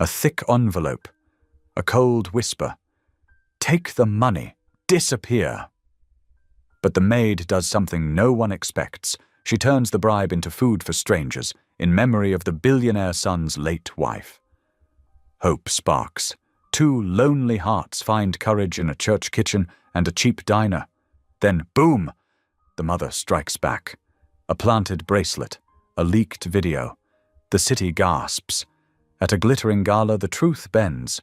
A thick envelope. A cold whisper. "Take the money. Disappear." But the maid does something no one expects. She turns the bribe into food for strangers, in memory of the billionaire son's late wife. Hope sparks. Two lonely hearts find courage in a church kitchen and a cheap diner. Then, boom! The mother strikes back. A planted bracelet. A leaked video. The city gasps. At a glittering gala, the truth bends.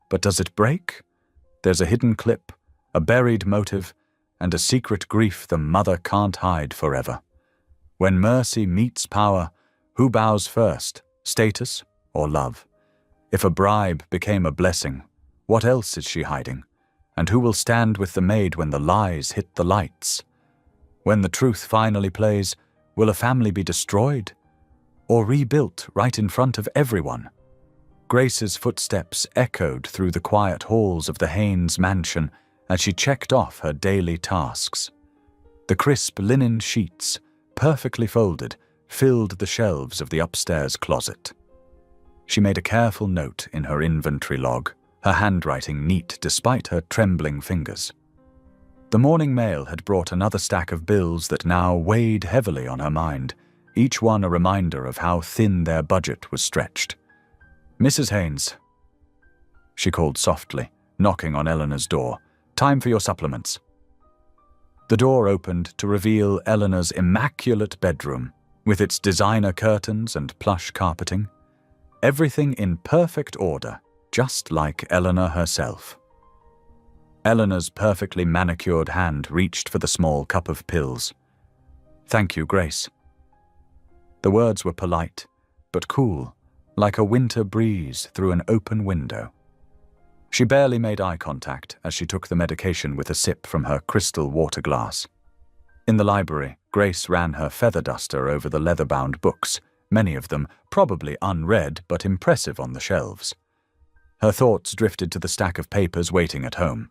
But does it break? There's a hidden clip, a buried motive, and a secret grief the mother can't hide forever. When mercy meets power, who bows first, status or love? If a bribe became a blessing, what else is she hiding? And who will stand with the maid when the lies hit the lights? When the truth finally plays, will a family be destroyed? Or rebuilt right in front of everyone? Grace's footsteps echoed through the quiet halls of the Haynes mansion as she checked off her daily tasks. The crisp linen sheets, perfectly folded, filled the shelves of the upstairs closet. She made a careful note in her inventory log, her handwriting neat despite her trembling fingers. The morning mail had brought another stack of bills that now weighed heavily on her mind, each one a reminder of how thin their budget was stretched. "Mrs. Haynes," she called softly, knocking on Eleanor's door. "Time for your supplements." The door opened to reveal Eleanor's immaculate bedroom, with its designer curtains and plush carpeting. Everything in perfect order, just like Eleanor herself. Eleanor's perfectly manicured hand reached for the small cup of pills. "Thank you, Grace." The words were polite, but cool, like a winter breeze through an open window. She barely made eye contact as she took the medication with a sip from her crystal water glass. In the library, Grace ran her feather duster over the leather-bound books, many of them probably unread but impressive on the shelves. Her thoughts drifted to the stack of papers waiting at home.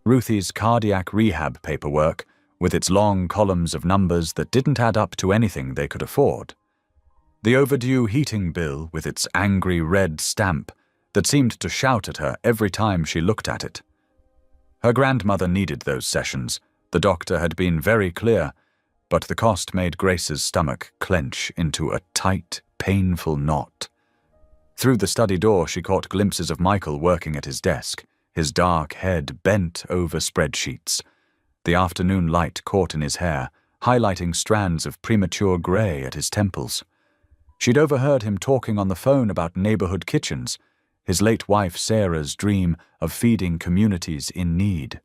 Ruthie's cardiac rehab paperwork, with its long columns of numbers that didn't add up to anything they could afford. The overdue heating bill with its angry red stamp that seemed to shout at her every time she looked at it. Her grandmother needed those sessions. The doctor had been very clear, but the cost made Grace's stomach clench into a tight, painful knot. Through the study door, she caught glimpses of Michael working at his desk, his dark head bent over spreadsheets. The afternoon light caught in his hair, highlighting strands of premature grey at his temples. She'd overheard him talking on the phone about neighborhood kitchens, his late wife Sarah's dream of feeding communities in need.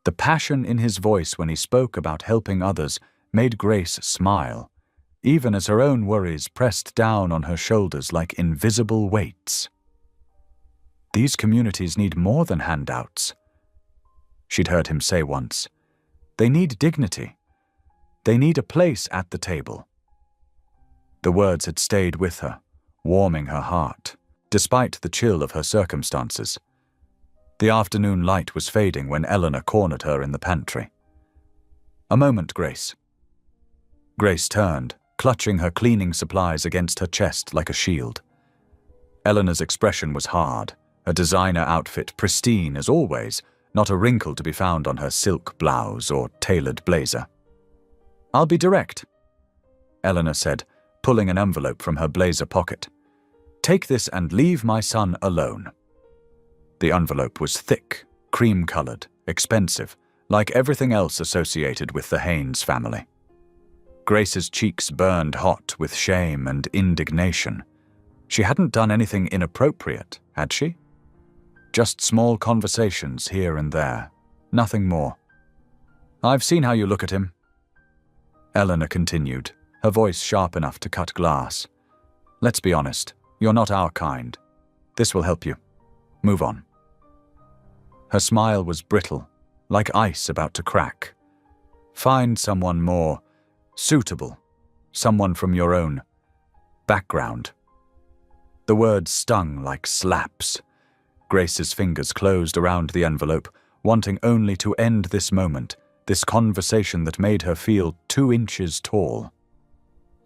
The passion in his voice when he spoke about helping others made Grace smile, even as her own worries pressed down on her shoulders like invisible weights. These communities need more than handouts. She'd heard him say once. They need dignity. They need a place at the table. The words had stayed with her, warming her heart, despite the chill of her circumstances. The afternoon light was fading when Eleanor cornered her in the pantry. "A moment, Grace." Grace turned, clutching her cleaning supplies against her chest like a shield. Eleanor's expression was hard, her designer outfit pristine as always, not a wrinkle to be found on her silk blouse or tailored blazer. "I'll be direct," Eleanor said, pulling an envelope from her blazer pocket. "Take this and leave my son alone." The envelope was thick, cream-colored, expensive, like everything else associated with the Haynes family. Grace's cheeks burned hot with shame and indignation. She hadn't done anything inappropriate, had she? Just small conversations here and there, nothing more. "I've seen how you look at him," Eleanor continued, her voice sharp enough to cut glass. "Let's be honest, you're not our kind. This will help you. Move on." Her smile was brittle, like ice about to crack. "Find someone more suitable, someone from your own background." The words stung like slaps. Grace's fingers closed around the envelope, wanting only to end this moment, this conversation that made her feel 2 inches tall.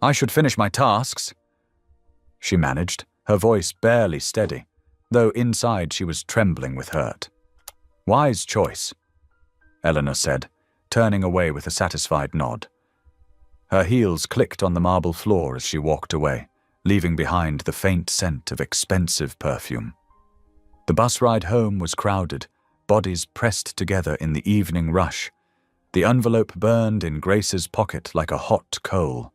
"I should finish my tasks," she managed, her voice barely steady, though inside she was trembling with hurt. "Wise choice," Eleanor said, turning away with a satisfied nod. Her heels clicked on the marble floor as she walked away, leaving behind the faint scent of expensive perfume. The bus ride home was crowded, bodies pressed together in the evening rush. The envelope burned in Grace's pocket like a hot coal.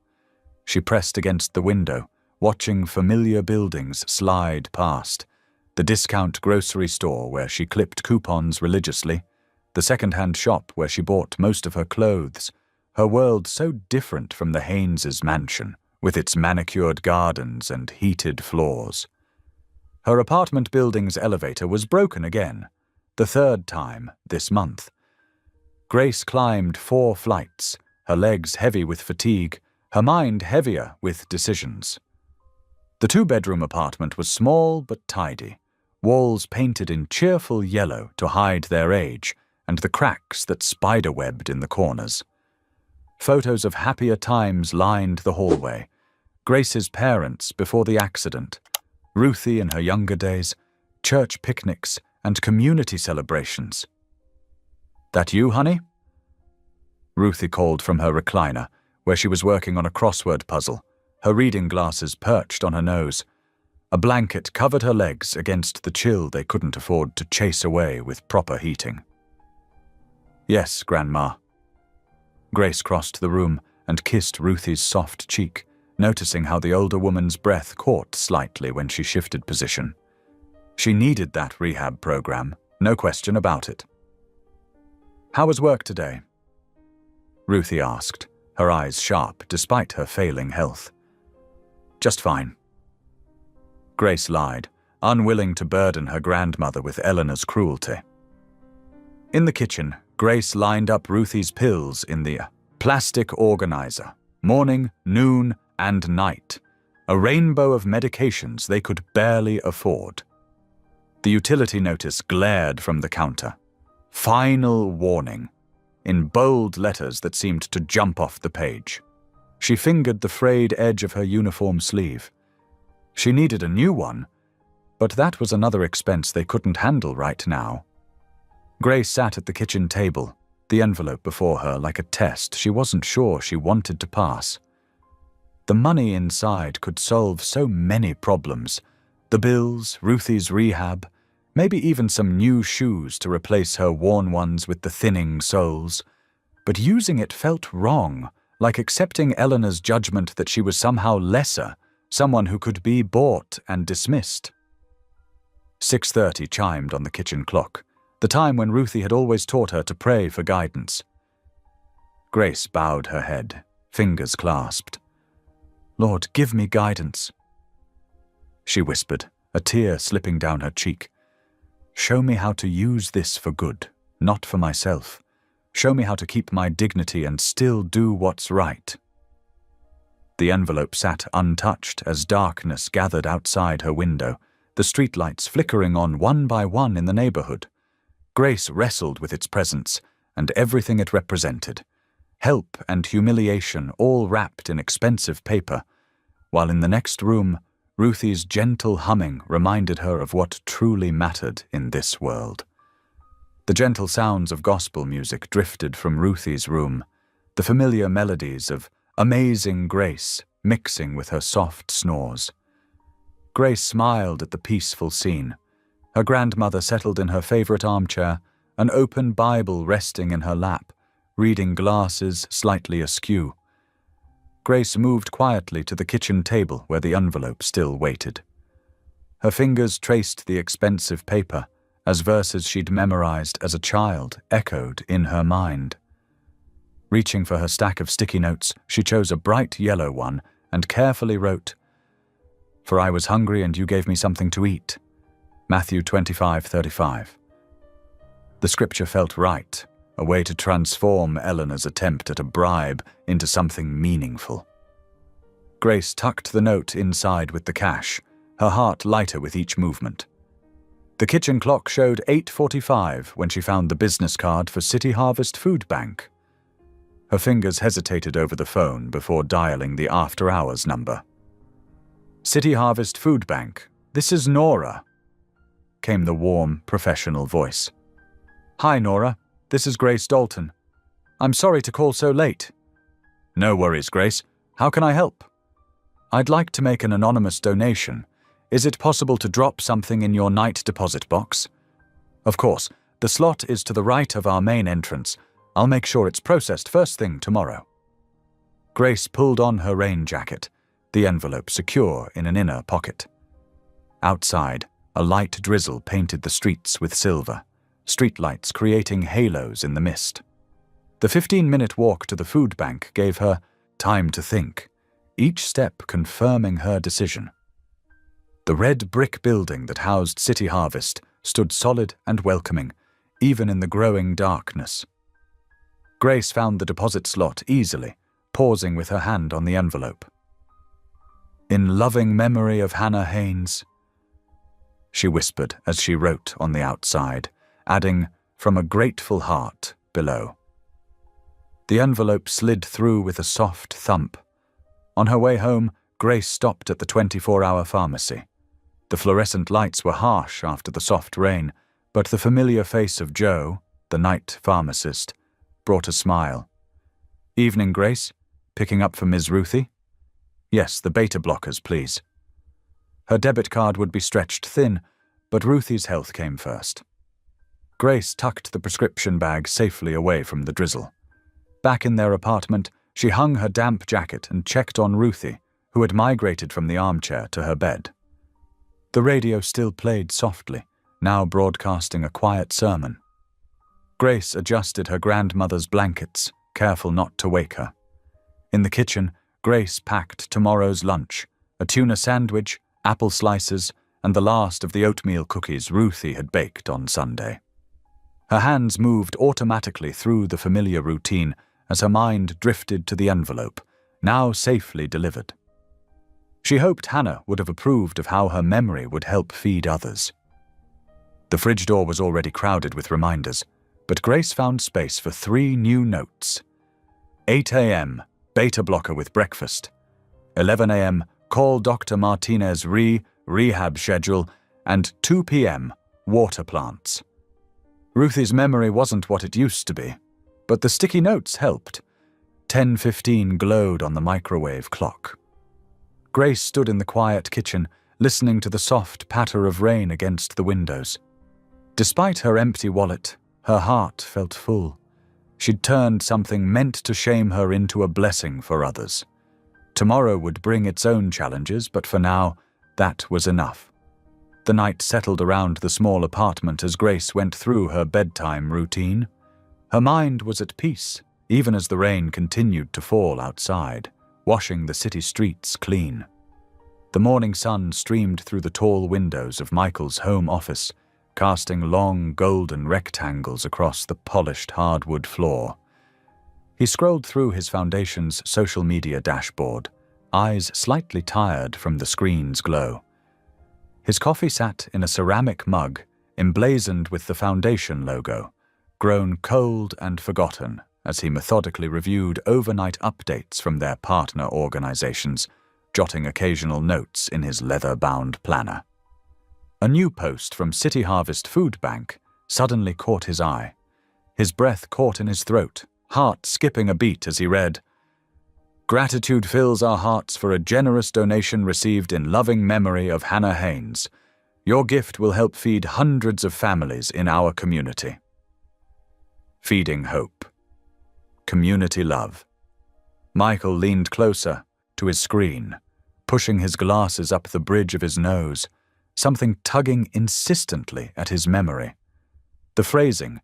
She pressed against the window, watching familiar buildings slide past. The discount grocery store where she clipped coupons religiously, the second-hand shop where she bought most of her clothes, her world so different from the Haynes' mansion, with its manicured gardens and heated floors. Her apartment building's elevator was broken again, the third time this month. Grace climbed 4 flights, her legs heavy with fatigue, her mind heavier with decisions. The 2-bedroom apartment was small but tidy, walls painted in cheerful yellow to hide their age and the cracks that spiderwebbed in the corners. Photos of happier times lined the hallway. Grace's parents before the accident, Ruthie in her younger days, church picnics, and community celebrations. "That you, honey?" Ruthie called from her recliner, where she was working on a crossword puzzle, her reading glasses perched on her nose. A blanket covered her legs against the chill they couldn't afford to chase away with proper heating. "Yes, Grandma." Grace crossed the room and kissed Ruthie's soft cheek, noticing how the older woman's breath caught slightly when she shifted position. She needed that rehab program, no question about it. "How was work today?" Ruthie asked, her eyes sharp despite her failing health. "Just fine." Grace lied, unwilling to burden her grandmother with Eleanor's cruelty. In the kitchen, Grace lined up Ruthie's pills in the plastic organizer, morning, noon, and night, a rainbow of medications they could barely afford. The utility notice glared from the counter. "Final warning," in bold letters that seemed to jump off the page. She fingered the frayed edge of her uniform sleeve. She needed a new one, but that was another expense they couldn't handle right now. Grace sat at the kitchen table, the envelope before her like a test she wasn't sure she wanted to pass. The money inside could solve so many problems. The bills, Ruthie's rehab, maybe even some new shoes to replace her worn ones with the thinning soles. But using it felt wrong, like accepting Eleanor's judgment that she was somehow lesser, someone who could be bought and dismissed. 6:30 chimed on the kitchen clock, the time when Ruthie had always taught her to pray for guidance. Grace bowed her head, fingers clasped. "Lord, give me guidance," she whispered, a tear slipping down her cheek. "Show me how to use this for good, not for myself. Show me how to keep my dignity and still do what's right." The envelope sat untouched as darkness gathered outside her window, the streetlights flickering on one by one in the neighborhood. Grace wrestled with its presence and everything it represented. Help and humiliation all wrapped in expensive paper, while in the next room, Ruthie's gentle humming reminded her of what truly mattered in this world. The gentle sounds of gospel music drifted from Ruthie's room, the familiar melodies of Amazing Grace mixing with her soft snores. Grace smiled at the peaceful scene, her grandmother settled in her favorite armchair, an open Bible resting in her lap, reading glasses slightly askew. Grace moved quietly to the kitchen table where the envelope still waited. Her fingers traced the expensive paper as verses she'd memorized as a child echoed in her mind. Reaching for her stack of sticky notes, she chose a bright yellow one and carefully wrote, "For I was hungry and you gave me something to eat." Matthew 25:35. The scripture felt right, a way to transform Eleanor's attempt at a bribe into something meaningful. Grace tucked the note inside with the cash, her heart lighter with each movement. The kitchen clock showed 8:45 when she found the business card for City Harvest Food Bank. Her fingers hesitated over the phone before dialing the after-hours number. City Harvest Food Bank. This is Nora, came the warm, professional voice. Hi, Nora. This is Grace Dalton. I'm sorry to call so late. No worries, Grace. How can I help? I'd like to make an anonymous donation. Is it possible to drop something in your night deposit box? Of course. The slot is to the right of our main entrance. I'll make sure it's processed first thing tomorrow. Grace pulled on her rain jacket, the envelope secure in an inner pocket. Outside, a light drizzle painted the streets with silver, streetlights creating halos in the mist. The 15-minute walk to the food bank gave her time to think, each step confirming her decision. The red brick building that housed City Harvest stood solid and welcoming, even in the growing darkness. Grace found the deposit slot easily, pausing with her hand on the envelope. In loving memory of Hannah Haynes, she whispered as she wrote on the outside, adding, from a grateful heart, below. The envelope slid through with a soft thump. On her way home, Grace stopped at the 24-hour pharmacy. The fluorescent lights were harsh after the soft rain, but the familiar face of Joe, the night pharmacist, brought a smile. Evening, Grace. Picking up for Ms. Ruthie? Yes, the beta blockers, please. Her debit card would be stretched thin, but Ruthie's health came first. Grace tucked the prescription bag safely away from the drizzle. Back in their apartment, she hung her damp jacket and checked on Ruthie, who had migrated from the armchair to her bed. The radio still played softly, now broadcasting a quiet sermon. Grace adjusted her grandmother's blankets, careful not to wake her. In the kitchen, Grace packed tomorrow's lunch, a tuna sandwich, apple slices, and the last of the oatmeal cookies Ruthie had baked on Sunday. Her hands moved automatically through the familiar routine as her mind drifted to the envelope, now safely delivered. She hoped Hannah would have approved of how her memory would help feed others. The fridge door was already crowded with reminders, but Grace found space for 3 new notes. 8 a.m., beta blocker with breakfast. 11 a.m., call Dr. Martinez rehab schedule, and 2 p.m., water plants. Ruthie's memory wasn't what it used to be, but the sticky notes helped. 10:15 glowed on the microwave clock. Grace stood in the quiet kitchen, listening to the soft patter of rain against the windows. Despite her empty wallet, her heart felt full. She'd turned something meant to shame her into a blessing for others. Tomorrow would bring its own challenges, but for now, that was enough. The night settled around the small apartment as Grace went through her bedtime routine. Her mind was at peace, even as the rain continued to fall outside, washing the city streets clean. The morning sun streamed through the tall windows of Michael's home office, casting long golden rectangles across the polished hardwood floor. He scrolled through his foundation's social media dashboard, eyes slightly tired from the screen's glow. His coffee sat in a ceramic mug, emblazoned with the foundation logo, grown cold and forgotten as he methodically reviewed overnight updates from their partner organizations, jotting occasional notes in his leather-bound planner. A new post from City Harvest Food Bank suddenly caught his eye. His breath caught in his throat, heart skipping a beat as he read, "Gratitude fills our hearts for a generous donation received in loving memory of Hannah Haynes. Your gift will help feed hundreds of families in our community." Feeding hope. Community love. Michael leaned closer to his screen, pushing his glasses up the bridge of his nose, something tugging insistently at his memory. The phrasing,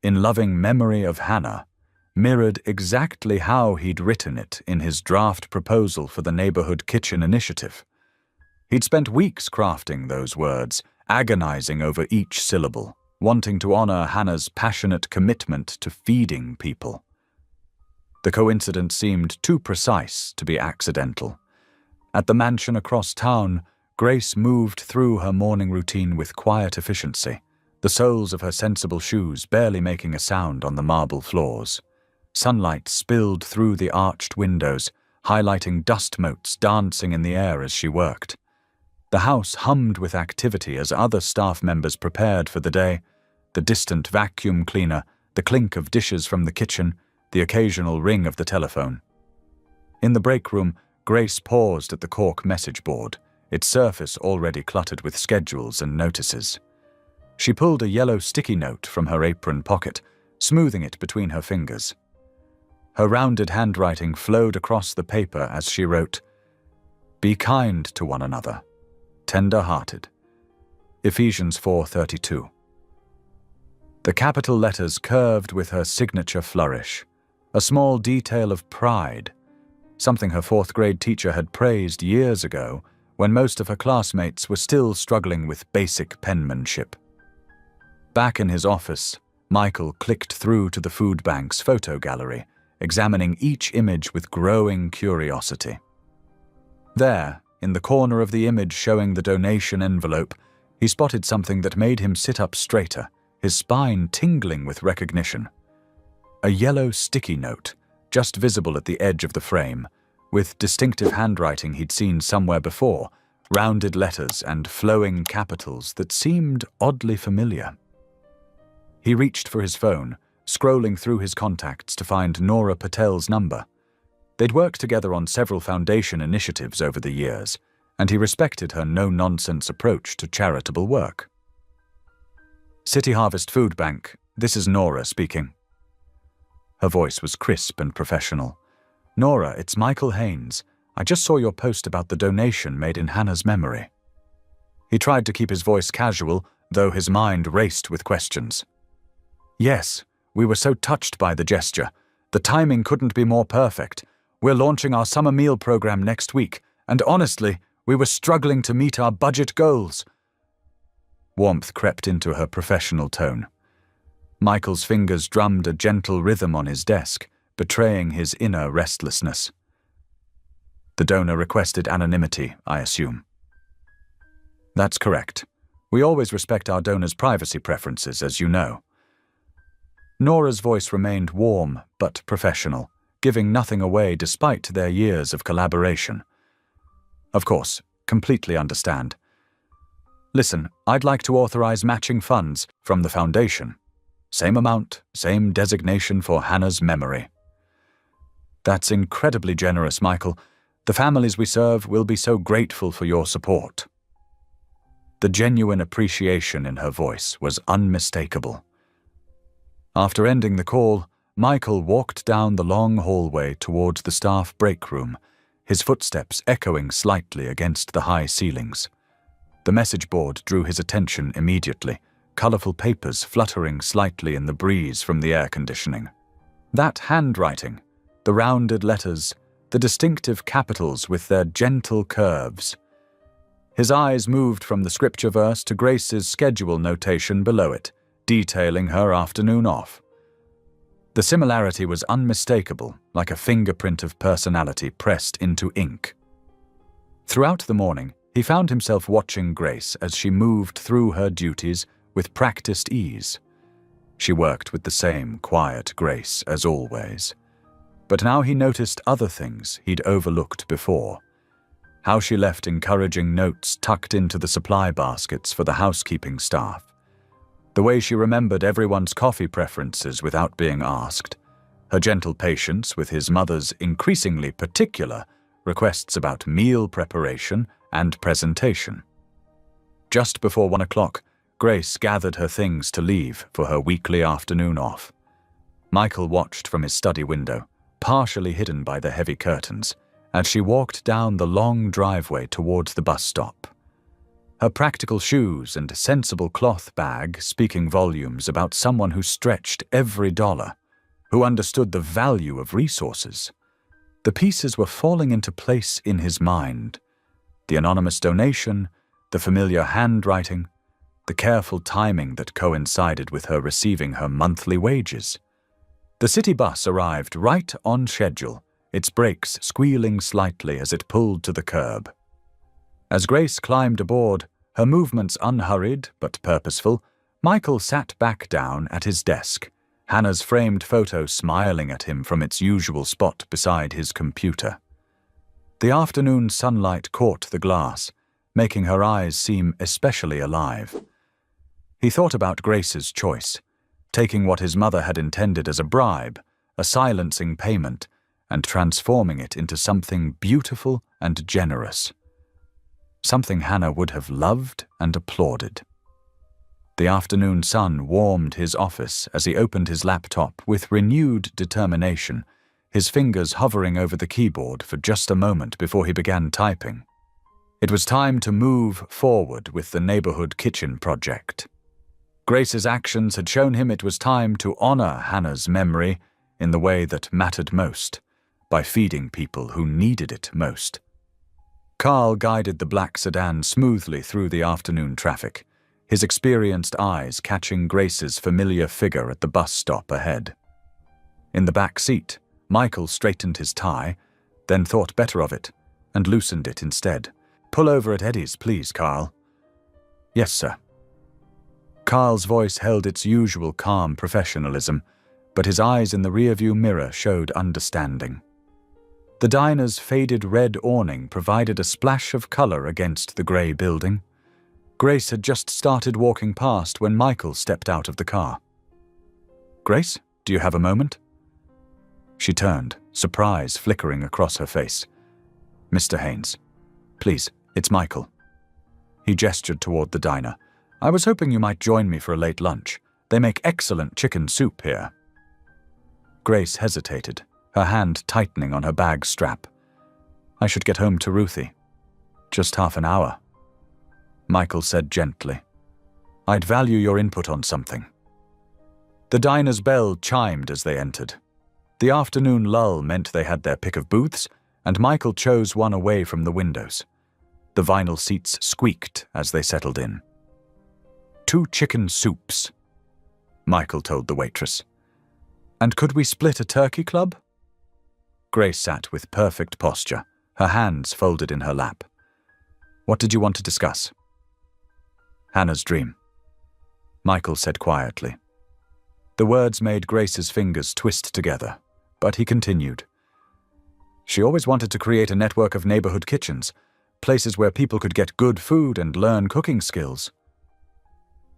"in loving memory of Hannah," mirrored exactly how he'd written it in his draft proposal for the neighborhood kitchen initiative. He'd spent weeks crafting those words, agonizing over each syllable, wanting to honor Hannah's passionate commitment to feeding people. The coincidence seemed too precise to be accidental. At the mansion across town, Grace moved through her morning routine with quiet efficiency, the soles of her sensible shoes barely making a sound on the marble floors. Sunlight spilled through the arched windows, highlighting dust motes dancing in the air as she worked. The house hummed with activity as other staff members prepared for the day, the distant vacuum cleaner, the clink of dishes from the kitchen, the occasional ring of the telephone. In the break room, Grace paused at the cork message board, its surface already cluttered with schedules and notices. She pulled a yellow sticky note from her apron pocket, smoothing it between her fingers. Her rounded handwriting flowed across the paper as she wrote, "Be kind to one another, tender-hearted." Ephesians 4:32. The capital letters curved with her signature flourish, a small detail of pride, something her fourth-grade teacher had praised years ago when most of her classmates were still struggling with basic penmanship. Back in his office, Michael clicked through to the food bank's photo gallery, examining each image with growing curiosity. There, in the corner of the image showing the donation envelope, he spotted something that made him sit up straighter, his spine tingling with recognition. A yellow sticky note, just visible at the edge of the frame, with distinctive handwriting he'd seen somewhere before, rounded letters and flowing capitals that seemed oddly familiar. He reached for his phone, scrolling through his contacts to find Nora Patel's number. They'd worked together on several foundation initiatives over the years, and he respected her no-nonsense approach to charitable work. City Harvest Food Bank, this is Nora speaking. Her voice was crisp and professional. "Nora, it's Michael Haynes. I just saw your post about the donation made in Hannah's memory." He tried to keep his voice casual, though his mind raced with questions. "Yes, we were so touched by the gesture. The timing couldn't be more perfect. We're launching our summer meal program next week, and honestly, we were struggling to meet our budget goals." Warmth crept into her professional tone. Michael's fingers drummed a gentle rhythm on his desk, betraying his inner restlessness. "The donor requested anonymity, I assume." "That's correct. We always respect our donors' privacy preferences, as you know." Nora's voice remained warm but professional, giving nothing away despite their years of collaboration. "Of course, completely understand. Listen, I'd like to authorize matching funds from the foundation. Same amount, same designation for Hannah's memory." "That's incredibly generous, Michael. The families we serve will be so grateful for your support." The genuine appreciation in her voice was unmistakable. After ending the call, Michael walked down the long hallway towards the staff break room, his footsteps echoing slightly against the high ceilings. The message board drew his attention immediately, colorful papers fluttering slightly in the breeze from the air conditioning. That handwriting, the rounded letters, the distinctive capitals with their gentle curves. His eyes moved from the scripture verse to Grace's schedule notation below it, detailing her afternoon off. The similarity was unmistakable, like a fingerprint of personality pressed into ink. Throughout the morning, he found himself watching Grace as she moved through her duties with practiced ease. She worked with the same quiet grace as always. But now he noticed other things he'd overlooked before. How she left encouraging notes tucked into the supply baskets for the housekeeping staff. The way she remembered everyone's coffee preferences without being asked. Her gentle patience with his mother's increasingly particular requests about meal preparation and presentation. Just before 1 o'clock, Grace gathered her things to leave for her weekly afternoon off. Michael watched from his study window, partially hidden by the heavy curtains, as she walked down the long driveway towards the bus stop. Her practical shoes and sensible cloth bag speaking volumes about someone who stretched every dollar, who understood the value of resources. The pieces were falling into place in his mind. The anonymous donation, the familiar handwriting, the careful timing that coincided with her receiving her monthly wages. The city bus arrived right on schedule, its brakes squealing slightly as it pulled to the curb. As Grace climbed aboard, her movements unhurried but purposeful, Michael sat back down at his desk, Hannah's framed photo smiling at him from its usual spot beside his computer. The afternoon sunlight caught the glass, making her eyes seem especially alive. He thought about Grace's choice, taking what his mother had intended as a bribe, a silencing payment, and transforming it into something beautiful and generous. Something Hannah would have loved and applauded. The afternoon sun warmed his office as he opened his laptop with renewed determination, his fingers hovering over the keyboard for just a moment before he began typing. It was time to move forward with the neighborhood kitchen project. Grace's actions had shown him it was time to honor Hannah's memory in the way that mattered most, by feeding people who needed it most. Carl guided the black sedan smoothly through the afternoon traffic, his experienced eyes catching Grace's familiar figure at the bus stop ahead. In the back seat, Michael straightened his tie, then thought better of it, and loosened it instead. "Pull over at Eddie's, please, Carl." "Yes, sir." Carl's voice held its usual calm professionalism, but his eyes in the rearview mirror showed understanding. The diner's faded red awning provided a splash of color against the gray building. Grace had just started walking past when Michael stepped out of the car. "Grace, do you have a moment?" She turned, surprise flickering across her face. "Mr. Haynes, please, it's Michael." He gestured toward the diner. "I was hoping you might join me for a late lunch. They make excellent chicken soup here." Grace hesitated, her hand tightening on her bag strap. "I should get home to Ruthie. Just half an hour." Michael said gently, "I'd value your input on something." The diner's bell chimed as they entered. The afternoon lull meant they had their pick of booths, and Michael chose one away from the windows. The vinyl seats squeaked as they settled in. "2 chicken soups," Michael told the waitress. "And could we split a turkey club?" Grace sat with perfect posture, her hands folded in her lap. "What did you want to discuss?" "Hannah's dream," Michael said quietly. The words made Grace's fingers twist together, but he continued. "She always wanted to create a network of neighborhood kitchens, places where people could get good food and learn cooking skills."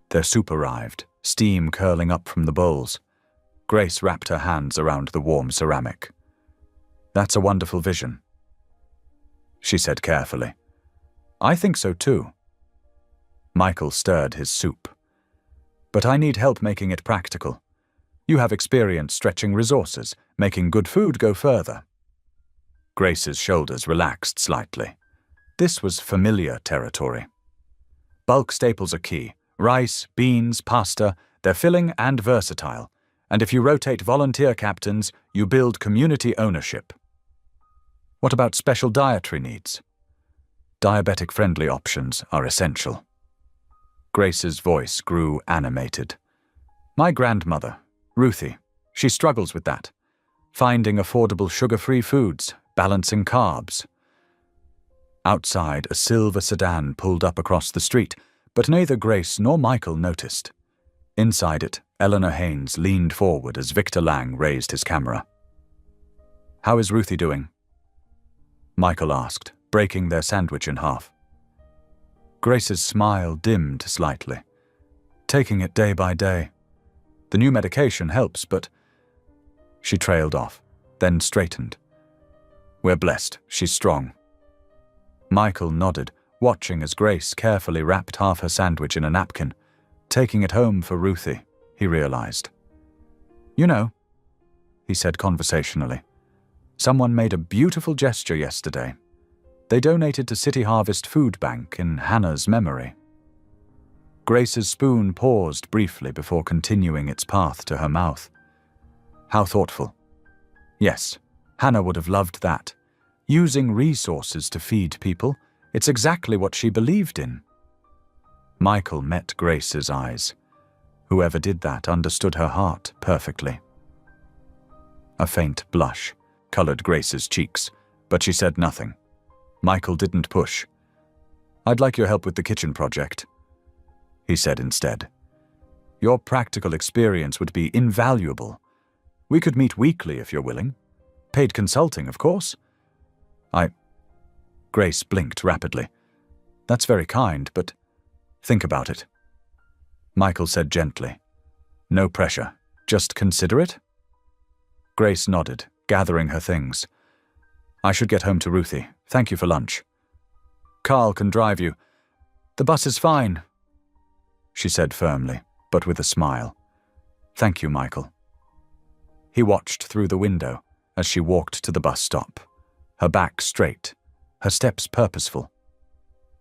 Their soup arrived, steam curling up from the bowls. Grace wrapped her hands around the warm ceramic. "That's a wonderful vision," she said carefully. "I think so too." Michael stirred his soup. "But I need help making it practical. You have experience stretching resources, making good food go further." Grace's shoulders relaxed slightly. This was familiar territory. Bulk staples are key. Rice, beans, pasta, they're filling and versatile. And if you rotate volunteer captains, you build community ownership. What about special dietary needs? Diabetic-friendly options are essential. Grace's voice grew animated. "My grandmother, Ruthie, she struggles with that. Finding affordable sugar-free foods, balancing carbs." Outside, a silver sedan pulled up across the street, but neither Grace nor Michael noticed. Inside it, Eleanor Haynes leaned forward as Victor Lang raised his camera. "How is Ruthie doing?" Michael asked, breaking their sandwich in half. Grace's smile dimmed slightly. "Taking it day by day. The new medication helps, but—" She trailed off, then straightened. "We're blessed. She's strong." Michael nodded, watching as Grace carefully wrapped half her sandwich in a napkin, taking it home for Ruthie, he realized. "You know," he said conversationally, "someone made a beautiful gesture yesterday. They donated to City Harvest Food Bank in Hannah's memory." Grace's spoon paused briefly before continuing its path to her mouth. "How thoughtful. Yes, Hannah would have loved that. Using resources to feed people, it's exactly what she believed in." Michael met Grace's eyes. Whoever did that understood her heart perfectly. A faint blush colored Grace's cheeks, but she said nothing. Michael didn't push. "I'd like your help with the kitchen project," he said instead. "Your practical experience would be invaluable. We could meet weekly if you're willing. Paid consulting, of course." Grace blinked rapidly. That's very kind, but think about it. Michael said gently. No pressure. Just consider it? Grace nodded, gathering her things. I should get home to Ruthie. Thank you for lunch. Carl can drive you. The bus is fine, she said firmly, but with a smile. Thank you, Michael. He watched through the window as she walked to the bus stop, her back straight, her steps purposeful.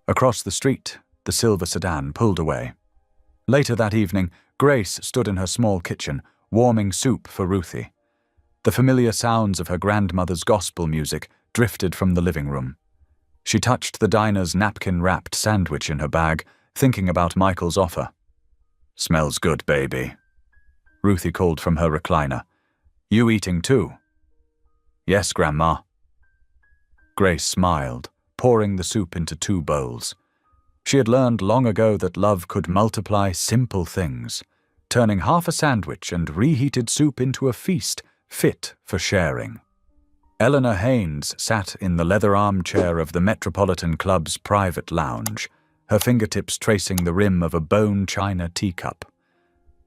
Across the street, the silver sedan pulled away. Later that evening, Grace stood in her small kitchen, warming soup for Ruthie. The familiar sounds of her grandmother's gospel music drifted from the living room. She touched the diner's napkin-wrapped sandwich in her bag, thinking about Michael's offer. Smells good, baby, Ruthie called from her recliner. You eating too? Yes, Grandma. Grace smiled, pouring the soup into 2 bowls. She had learned long ago that love could multiply simple things, turning half a sandwich and reheated soup into a feast fit for sharing. Eleanor Haynes sat in the leather armchair of the Metropolitan Club's private lounge, her fingertips tracing the rim of a bone china teacup.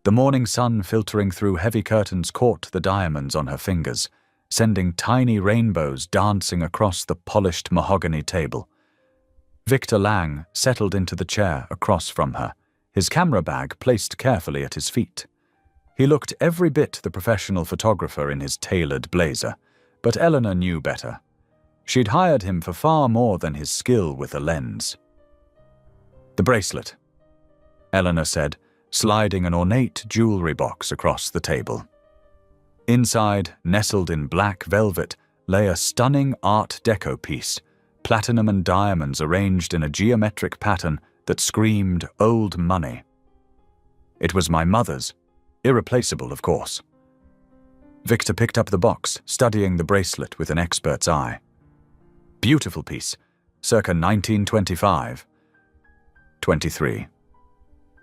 The morning sun filtering through heavy curtains caught the diamonds on her fingers, sending tiny rainbows dancing across the polished mahogany table. Victor Lang settled into the chair across from her, his camera bag placed carefully at his feet. He looked every bit the professional photographer in his tailored blazer, but Eleanor knew better. She'd hired him for far more than his skill with a lens. The bracelet, Eleanor said, sliding an ornate jewelry box across the table. Inside, nestled in black velvet, lay a stunning Art Deco piece, platinum and diamonds arranged in a geometric pattern that screamed old money. It was my mother's, irreplaceable, of course. Victor picked up the box, studying the bracelet with an expert's eye. Beautiful piece, circa 1925. 23.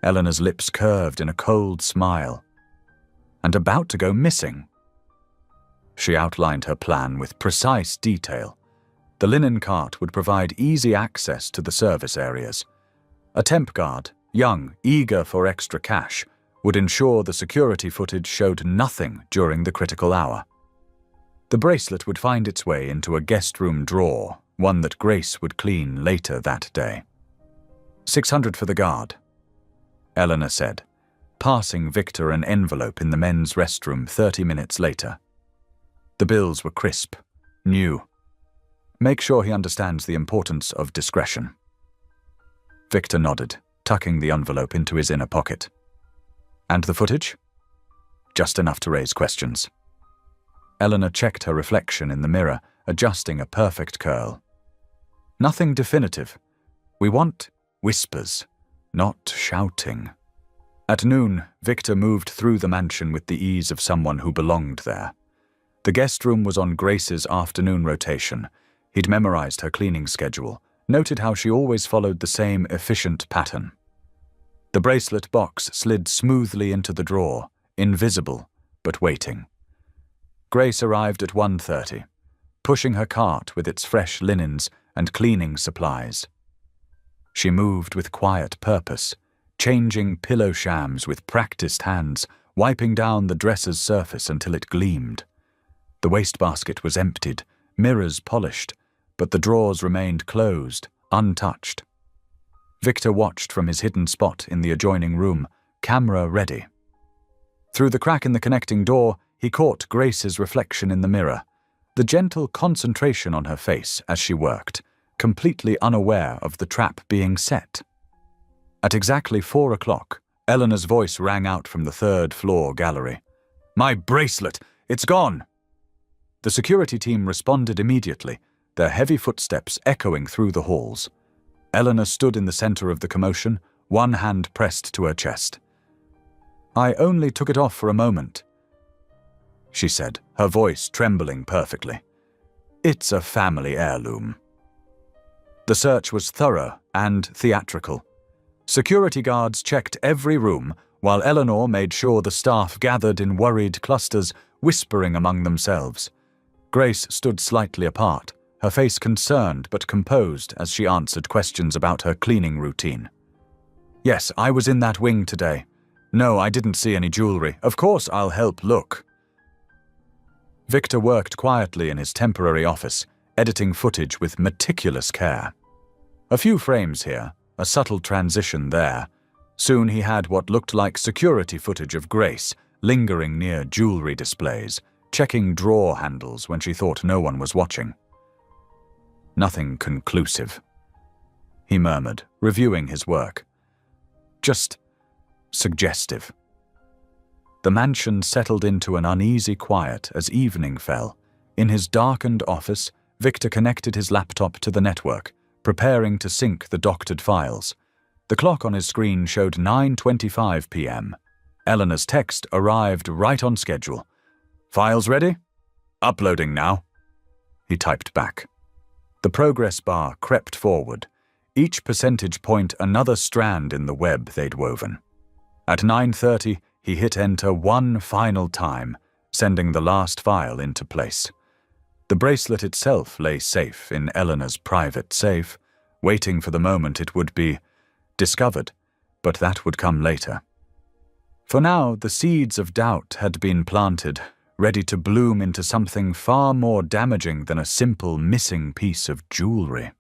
Eleanor's lips curved in a cold smile. And about to go missing. She outlined her plan with precise detail. The linen cart would provide easy access to the service areas. A temp guard, young, eager for extra cash, would ensure the security footage showed nothing during the critical hour. The bracelet would find its way into a guest room drawer, one that Grace would clean later that day. 600 for the guard, Eleanor said, passing Victor an envelope in the men's restroom 30 minutes later. The bills were crisp, new. Make sure he understands the importance of discretion. Victor nodded, tucking the envelope into his inner pocket. And the footage? Just enough to raise questions. Eleanor checked her reflection in the mirror, adjusting a perfect curl. Nothing definitive. We want whispers, not shouting. At noon, Victor moved through the mansion with the ease of someone who belonged there. The guest room was on Grace's afternoon rotation. He'd memorized her cleaning schedule, noted how she always followed the same efficient pattern. The bracelet box slid smoothly into the drawer, invisible, but waiting. Grace arrived at 1:30, pushing her cart with its fresh linens and cleaning supplies. She moved with quiet purpose, changing pillow shams with practiced hands, wiping down the dresser's surface until it gleamed. The wastebasket was emptied, mirrors polished, but the drawers remained closed, untouched. Victor watched from his hidden spot in the adjoining room, camera ready. Through the crack in the connecting door, he caught Grace's reflection in the mirror, the gentle concentration on her face as she worked, completely unaware of the trap being set. At exactly 4 o'clock, Eleanor's voice rang out from the 3rd-floor gallery. "My bracelet! It's gone!" The security team responded immediately, their heavy footsteps echoing through the halls. Eleanor stood in the center of the commotion, one hand pressed to her chest. "I only took it off for a moment," she said, her voice trembling perfectly. "It's a family heirloom." The search was thorough and theatrical. Security guards checked every room, while Eleanor made sure the staff gathered in worried clusters, whispering among themselves. Grace stood slightly apart, her face concerned but composed as she answered questions about her cleaning routine. "Yes, I was in that wing today. No, I didn't see any jewelry. Of course I'll help look." Victor worked quietly in his temporary office, editing footage with meticulous care. A few frames here, a subtle transition there. Soon he had what looked like security footage of Grace lingering near jewelry displays, checking drawer handles when she thought no one was watching. "Nothing conclusive," he murmured, reviewing his work. "Just suggestive." The mansion settled into an uneasy quiet as evening fell. In his darkened office, Victor connected his laptop to the network, preparing to sync the doctored files. The clock on his screen showed 9:25 p.m. Eleanor's text arrived right on schedule. "Files ready? Uploading now," he typed back. The progress bar crept forward, each percentage point another strand in the web they'd woven. At 9:30, he hit enter one final time, sending the last file into place. The bracelet itself lay safe in Eleanor's private safe, waiting for the moment it would be discovered, but that would come later. For now, the seeds of doubt had been planted, ready to bloom into something far more damaging than a simple missing piece of jewelry.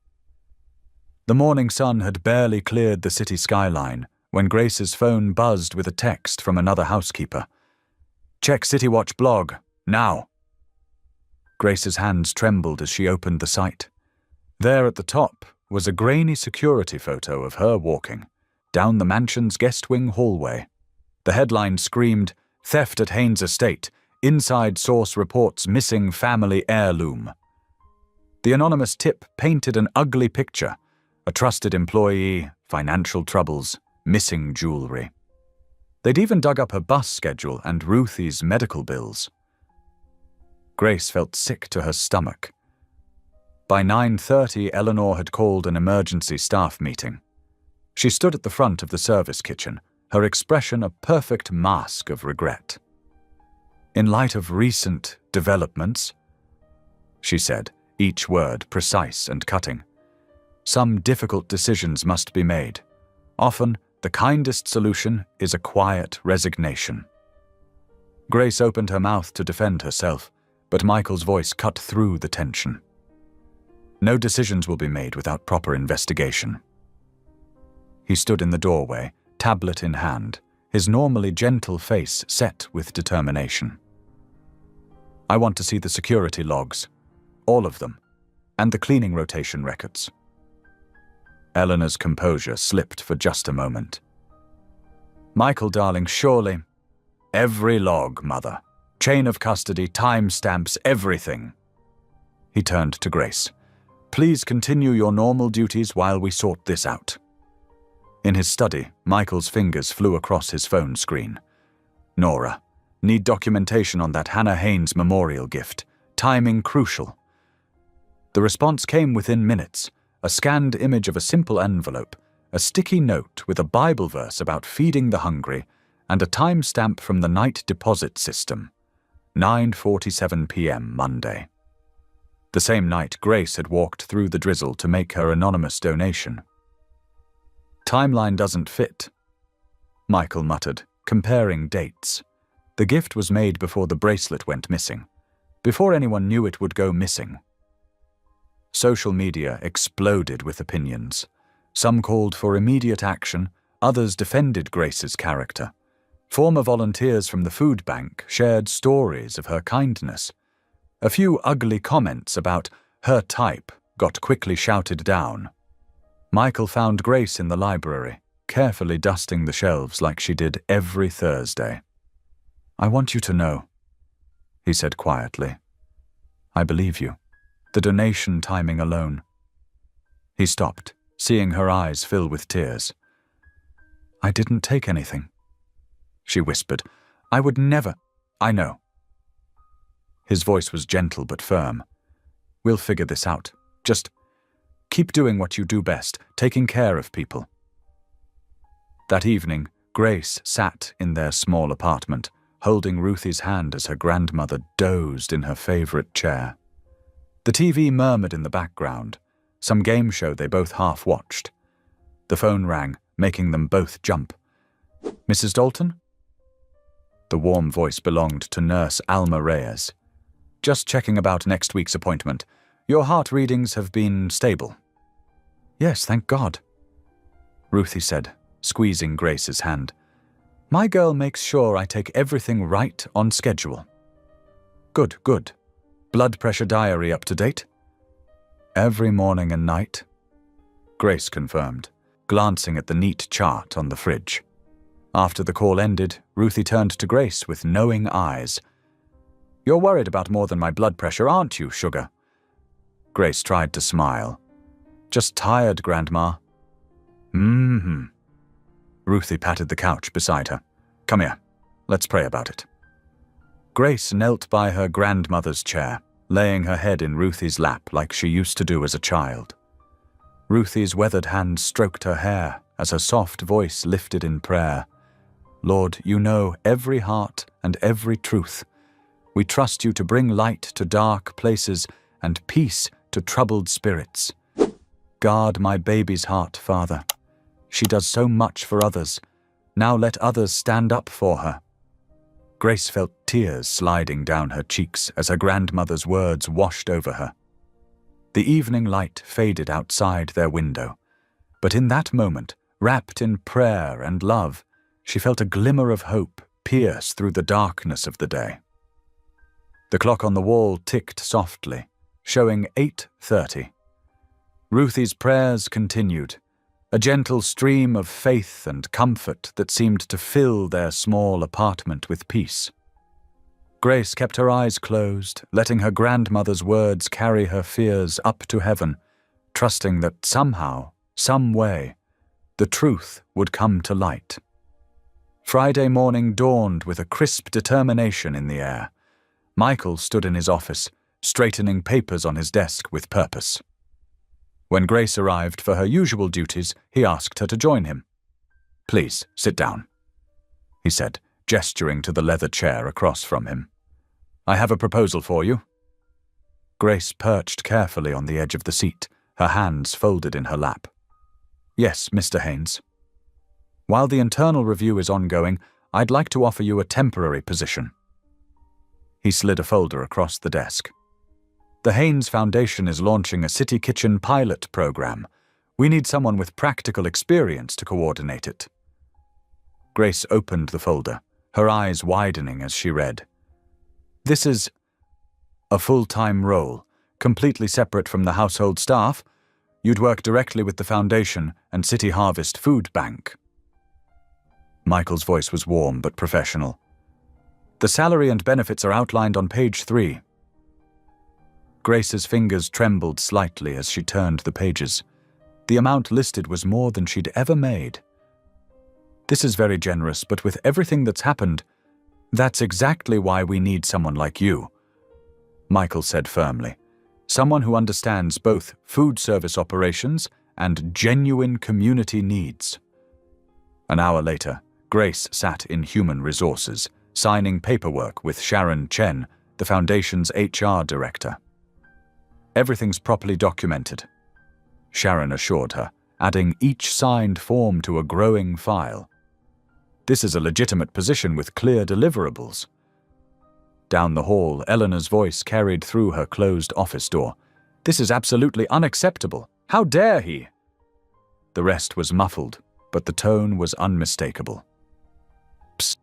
The morning sun had barely cleared the city skyline when Grace's phone buzzed with a text from another housekeeper. "Check City Watch blog, now." Grace's hands trembled as she opened the site. There at the top was a grainy security photo of her walking down the mansion's guest wing hallway. The headline screamed, "Theft at Haynes Estate. Inside source reports missing family heirloom." The anonymous tip painted an ugly picture: a trusted employee, financial troubles, missing jewelry. They'd even dug up her bus schedule and Ruthie's medical bills. Grace felt sick to her stomach. By 9:30, Eleanor had called an emergency staff meeting. She stood at the front of the service kitchen, her expression a perfect mask of regret. "In light of recent developments," she said, each word precise and cutting, "some difficult decisions must be made. Often, the kindest solution is a quiet resignation." Grace opened her mouth to defend herself, but Michael's voice cut through the tension. "No decisions will be made without proper investigation." He stood in the doorway, tablet in hand, his normally gentle face set with determination. "I want to see the security logs, all of them, and the cleaning rotation records." Eleanor's composure slipped for just a moment. "Michael, darling, surely—" "Every log, Mother. Chain of custody, timestamps, everything." He turned to Grace. "Please continue your normal duties while we sort this out." In his study, Michael's fingers flew across his phone screen. "Nora, need documentation on that Hannah Haynes memorial gift. Timing crucial." The response came within minutes, a scanned image of a simple envelope, a sticky note with a Bible verse about feeding the hungry, and a timestamp from the night deposit system. 9:47 p.m. Monday. The same night, Grace had walked through the drizzle to make her anonymous donation. "Timeline doesn't fit," Michael muttered, comparing dates. The gift was made before the bracelet went missing, before anyone knew it would go missing. Social media exploded with opinions. Some called for immediate action, others defended Grace's character. Former volunteers from the food bank shared stories of her kindness. A few ugly comments about her type got quickly shouted down. Michael found Grace in the library, carefully dusting the shelves like she did every Thursday. "I want you to know," he said quietly. "I believe you. The donation timing alone." He stopped, seeing her eyes fill with tears. "I didn't take anything," she whispered. "I would never—" "I know." His voice was gentle but firm. "We'll figure this out. Just keep doing what you do best, taking care of people." That evening, Grace sat in their small apartment, holding Ruthie's hand as her grandmother dozed in her favorite chair. The TV murmured in the background, some game show they both half-watched. The phone rang, making them both jump. "Mrs. Dalton?" The warm voice belonged to Nurse Alma Reyes. "Just checking about next week's appointment. Your heart readings have been stable." "Yes, thank God," Ruthie said, squeezing Grace's hand. "My girl makes sure I take everything right on schedule." "Good, good. Blood pressure diary up to date?" "Every morning and night," Grace confirmed, glancing at the neat chart on the fridge. After the call ended, Ruthie turned to Grace with knowing eyes. "You're worried about more than my blood pressure, aren't you, sugar?" Grace tried to smile. "Just tired, Grandma." Ruthie patted the couch beside her. "Come here. Let's pray about it." Grace knelt by her grandmother's chair, laying her head in Ruthie's lap like she used to do as a child. Ruthie's weathered hand stroked her hair as her soft voice lifted in prayer. "Lord, you know every heart and every truth. We trust you to bring light to dark places and peace to troubled spirits. Guard my baby's heart, Father. She does so much for others. Now let others stand up for her." Grace felt tears sliding down her cheeks as her grandmother's words washed over her. The evening light faded outside their window, but in that moment, wrapped in prayer and love, she felt a glimmer of hope pierce through the darkness of the day. The clock on the wall ticked softly, showing 8:30. Ruthie's prayers continued, a gentle stream of faith and comfort that seemed to fill their small apartment with peace. Grace kept her eyes closed, letting her grandmother's words carry her fears up to heaven, trusting that somehow, some way, the truth would come to light. Friday morning dawned with a crisp determination in the air. Michael stood in his office, straightening papers on his desk with purpose. When Grace arrived for her usual duties, he asked her to join him. "Please, sit down," he said, gesturing to the leather chair across from him. "I have a proposal for you." Grace perched carefully on the edge of the seat, her hands folded in her lap. "Yes, Mr. Haynes. While the internal review is ongoing, I'd like to offer you a temporary position." He slid a folder across the desk. "The Haynes Foundation is launching a city kitchen pilot program. We need someone with practical experience to coordinate it." Grace opened the folder, her eyes widening as she read. "This is a full-time role, completely separate from the household staff. You'd work directly with the foundation and City Harvest Food Bank." Michael's voice was warm but professional. "The salary and benefits are outlined on page 3. Grace's fingers trembled slightly as she turned the pages. The amount listed was more than she'd ever made. "This is very generous, but with everything that's happened, that's exactly why we need someone like you," Michael said firmly. "Someone who understands both food service operations and genuine community needs." An hour later, Grace sat in Human Resources, signing paperwork with Sharon Chen, the Foundation's HR director. "Everything's properly documented," Sharon assured her, adding each signed form to a growing file. "This is a legitimate position with clear deliverables." Down the hall, Eleanor's voice carried through her closed office door. "This is absolutely unacceptable. How dare he?" The rest was muffled, but the tone was unmistakable.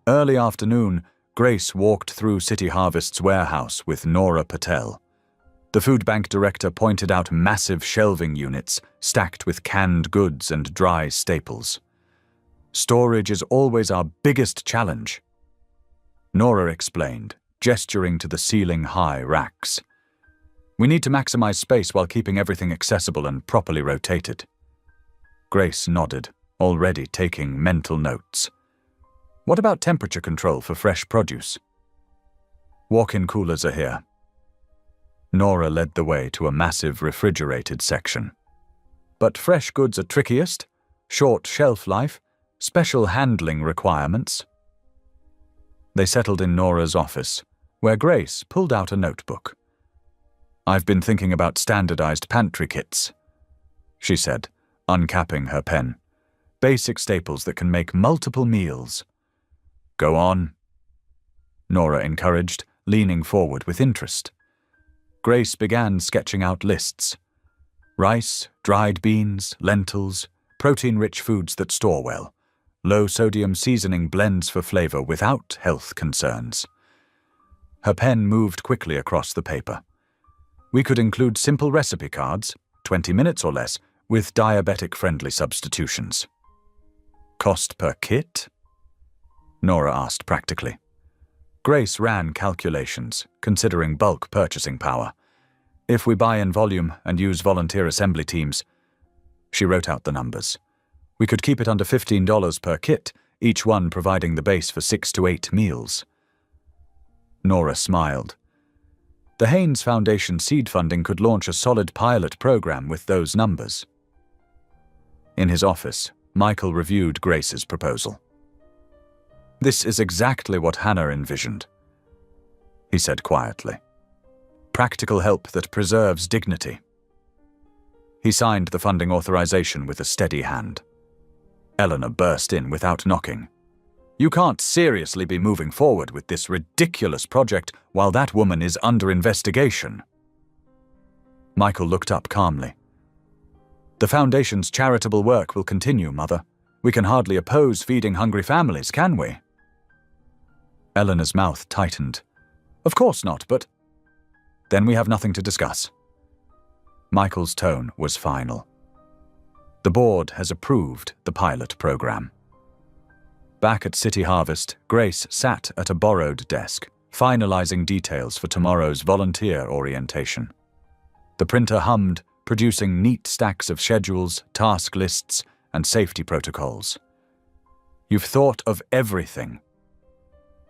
Early afternoon, Grace walked through City Harvest's warehouse with Nora Patel. The food bank director pointed out massive shelving units stacked with canned goods and dry staples. "Storage is always our biggest challenge," Nora explained, gesturing to the ceiling-high racks. "We need to maximize space while keeping everything accessible and properly rotated." Grace nodded, already taking mental notes. "What about temperature control for fresh produce?" "Walk-in coolers are here." Nora led the way to a massive refrigerated section. "But fresh goods are trickiest, short shelf life, special handling requirements." They settled in Nora's office, where Grace pulled out a notebook. I've been thinking about standardized pantry kits, she said, uncapping her pen. Basic staples that can make multiple meals. Go on, Nora encouraged, leaning forward with interest. Grace began sketching out lists. Rice, dried beans, lentils, protein-rich foods that store well, low-sodium seasoning blends for flavor without health concerns. Her pen moved quickly across the paper. We could include simple recipe cards, 20 minutes or less, with diabetic-friendly substitutions. Cost per kit? Nora asked practically. Grace ran calculations, considering bulk purchasing power. If we buy in volume and use volunteer assembly teams, she wrote out the numbers. We could keep it under $15 per kit, each one providing the base for 6 to 8 meals. Nora smiled. The Haynes Foundation seed funding could launch a solid pilot program with those numbers. In his office, Michael reviewed Grace's proposal. This is exactly what Hannah envisioned, he said quietly. Practical help that preserves dignity. He signed the funding authorization with a steady hand. Eleanor burst in without knocking. You can't seriously be moving forward with this ridiculous project while that woman is under investigation. Michael looked up calmly. The Foundation's charitable work will continue, Mother. We can hardly oppose feeding hungry families, can we? Eleanor's mouth tightened. Of course not, but... Then we have nothing to discuss. Michael's tone was final. The board has approved the pilot program. Back at City Harvest, Grace sat at a borrowed desk, finalizing details for tomorrow's volunteer orientation. The printer hummed, producing neat stacks of schedules, task lists, and safety protocols. You've thought of everything,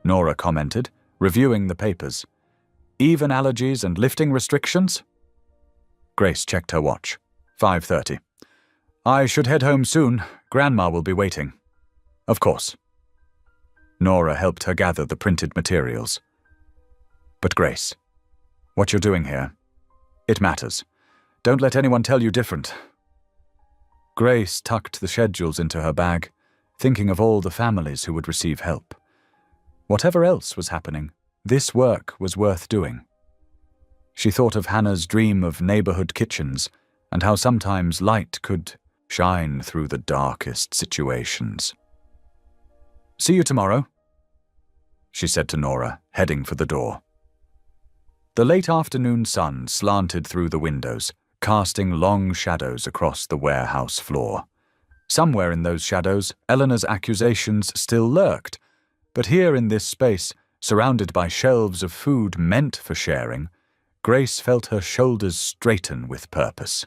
Nora commented, reviewing the papers. Even allergies and lifting restrictions? Grace checked her watch. 5:30. I should head home soon. Grandma will be waiting. Of course. Nora helped her gather the printed materials. But Grace, what you're doing here, it matters. Don't let anyone tell you different. Grace tucked the schedules into her bag, thinking of all the families who would receive help. Whatever else was happening, this work was worth doing. She thought of Hannah's dream of neighborhood kitchens and how sometimes light could shine through the darkest situations. See you tomorrow, she said to Nora, heading for the door. The late afternoon sun slanted through the windows, casting long shadows across the warehouse floor. Somewhere in those shadows, Eleanor's accusations still lurked, but here in this space, surrounded by shelves of food meant for sharing, Grace felt her shoulders straighten with purpose.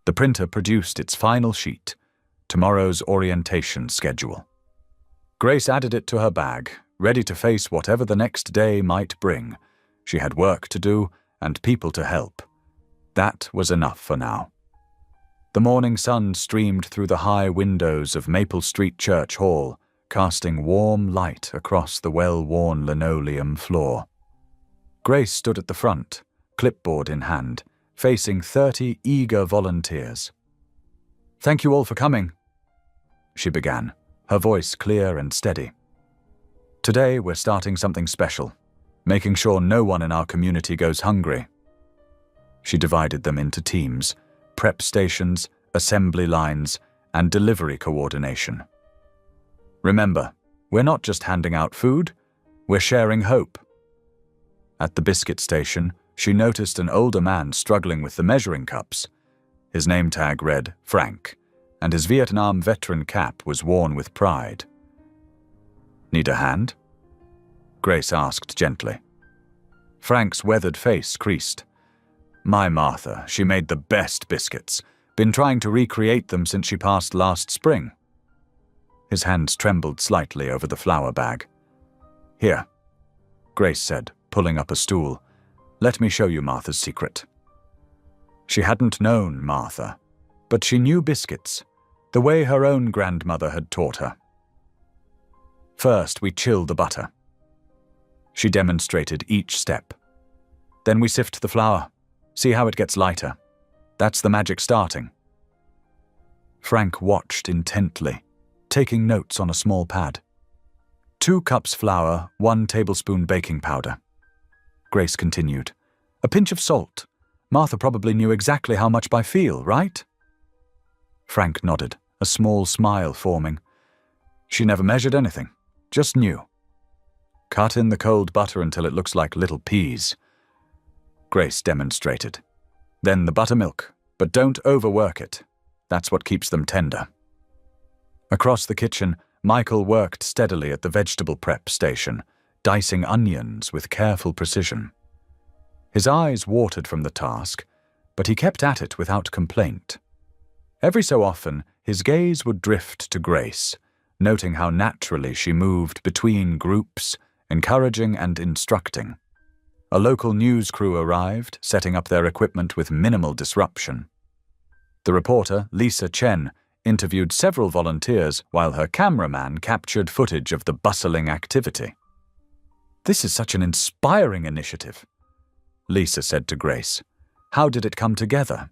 The printer produced its final sheet, tomorrow's orientation schedule. Grace added it to her bag, ready to face whatever the next day might bring. She had work to do and people to help. That was enough for now. The morning sun streamed through the high windows of Maple Street Church Hall, casting warm light across the well-worn linoleum floor. Grace stood at the front, clipboard in hand, facing 30 eager volunteers. Thank you all for coming, she began, her voice clear and steady. Today we're starting something special, making sure no one in our community goes hungry. She divided them into teams, prep stations, assembly lines, and delivery coordination. Remember, we're not just handing out food, we're sharing hope. At the biscuit station, she noticed an older man struggling with the measuring cups. His name tag read Frank, and his Vietnam veteran cap was worn with pride. Need a hand? Grace asked gently. Frank's weathered face creased. My Martha, she made the best biscuits. Been trying to recreate them since she passed last spring. His hands trembled slightly over the flour bag. Here, Grace said, pulling up a stool. Let me show you Martha's secret. She hadn't known Martha, but she knew biscuits, the way her own grandmother had taught her. First, we chill the butter. She demonstrated each step. Then we sift the flour, See how it gets lighter. That's the magic starting. Frank watched intently, taking notes on a small pad. 2 cups flour, 1 tablespoon baking powder. Grace continued. A pinch of salt. Martha probably knew exactly how much by feel, right? Frank nodded, a small smile forming. She never measured anything, just knew. Cut in the cold butter until it looks like little peas. Grace demonstrated. Then the buttermilk, but don't overwork it. That's what keeps them tender. Across the kitchen, Michael worked steadily at the vegetable prep station, dicing onions with careful precision. His eyes watered from the task, but he kept at it without complaint. Every so often, his gaze would drift to Grace, noting how naturally she moved between groups, encouraging and instructing. A local news crew arrived, setting up their equipment with minimal disruption. The reporter, Lisa Chen, interviewed several volunteers while her cameraman captured footage of the bustling activity. "This is such an inspiring initiative," Lisa said to Grace. "How did it come together?"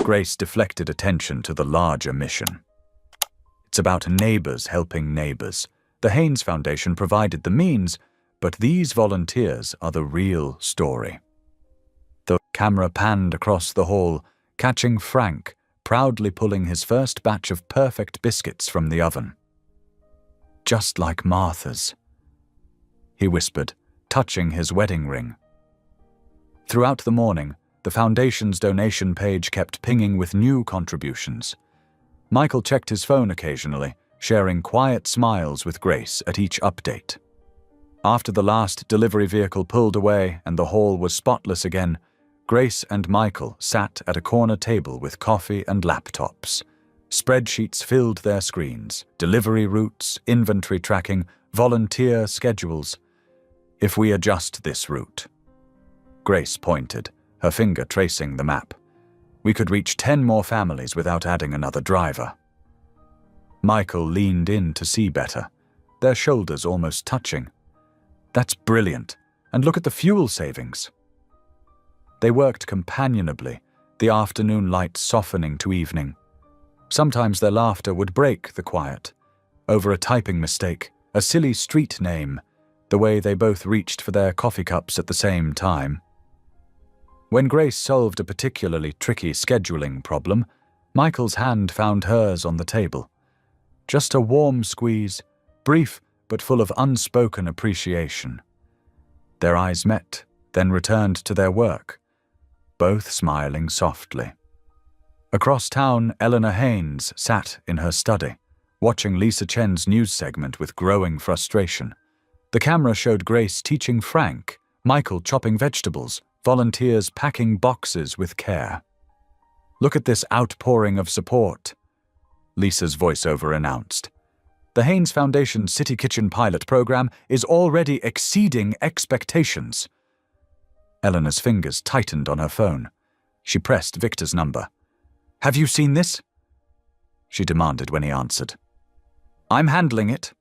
Grace deflected attention to the larger mission. "It's about neighbors helping neighbors. The Haynes Foundation provided the means, but these volunteers are the real story." The camera panned across the hall, catching Frank proudly pulling his first batch of perfect biscuits from the oven. "Just like Martha's," he whispered, touching his wedding ring. Throughout the morning, the Foundation's donation page kept pinging with new contributions. Michael checked his phone occasionally, sharing quiet smiles with Grace at each update. After the last delivery vehicle pulled away and the hall was spotless again, Grace and Michael sat at a corner table with coffee and laptops. Spreadsheets filled their screens, delivery routes, inventory tracking, volunteer schedules. "If we adjust this route," Grace pointed, her finger tracing the map, "we could reach 10 more families without adding another driver." Michael leaned in to see better, their shoulders almost touching. "That's brilliant, and look at the fuel savings." They worked companionably, the afternoon light softening to evening. Sometimes their laughter would break the quiet, over a typing mistake, a silly street name, the way they both reached for their coffee cups at the same time. When Grace solved a particularly tricky scheduling problem, Michael's hand found hers on the table. Just a warm squeeze, brief but full of unspoken appreciation. Their eyes met, then returned to their work, both smiling softly. Across town, Eleanor Haynes sat in her study, watching Lisa Chen's news segment with growing frustration. The camera showed Grace teaching Frank, Michael chopping vegetables, volunteers packing boxes with care. "Look at this outpouring of support," Lisa's voiceover announced. "The Haynes Foundation City Kitchen pilot program is already exceeding expectations." Eleanor's fingers tightened on her phone. She pressed Victor's number. "Have you seen this?" she demanded when he answered. "I'm handling it,"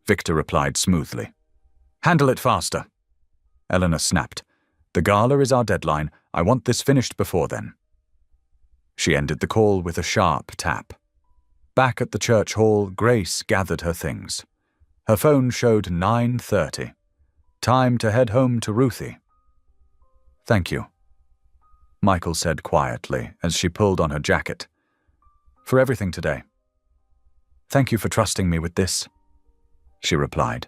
Victor replied smoothly. "Handle it faster," Eleanor snapped. "The gala is our deadline. I want this finished before then." She ended the call with a sharp tap. Back at the church hall, Grace gathered her things. Her phone showed 9:30. Time to head home to Ruthie. "Thank you," Michael said quietly as she pulled on her jacket. "For everything today." "Thank you for trusting me with this," she replied.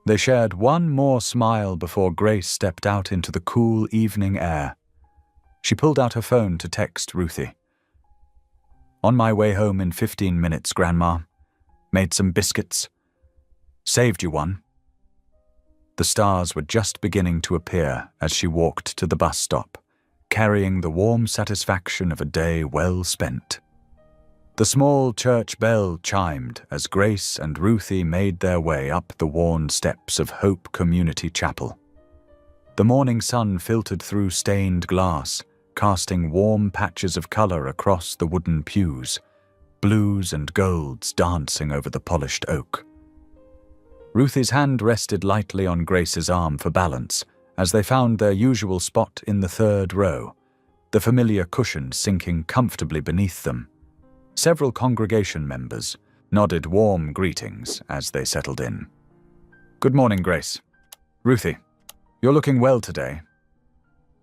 They shared one more smile before Grace stepped out into the cool evening air. She pulled out her phone to text Ruthie. "On my way home in 15 minutes, Grandma. Made some biscuits. Saved you one." The stars were just beginning to appear as she walked to the bus stop, carrying the warm satisfaction of a day well spent. The small church bell chimed as Grace and Ruthie made their way up the worn steps of Hope Community Chapel. The morning sun filtered through stained glass, casting warm patches of color across the wooden pews, blues and golds dancing over the polished oak. Ruthie's hand rested lightly on Grace's arm for balance as they found their usual spot in the third row, the familiar cushion sinking comfortably beneath them. Several congregation members nodded warm greetings as they settled in. "Good morning, Grace. Ruthie, you're looking well today,"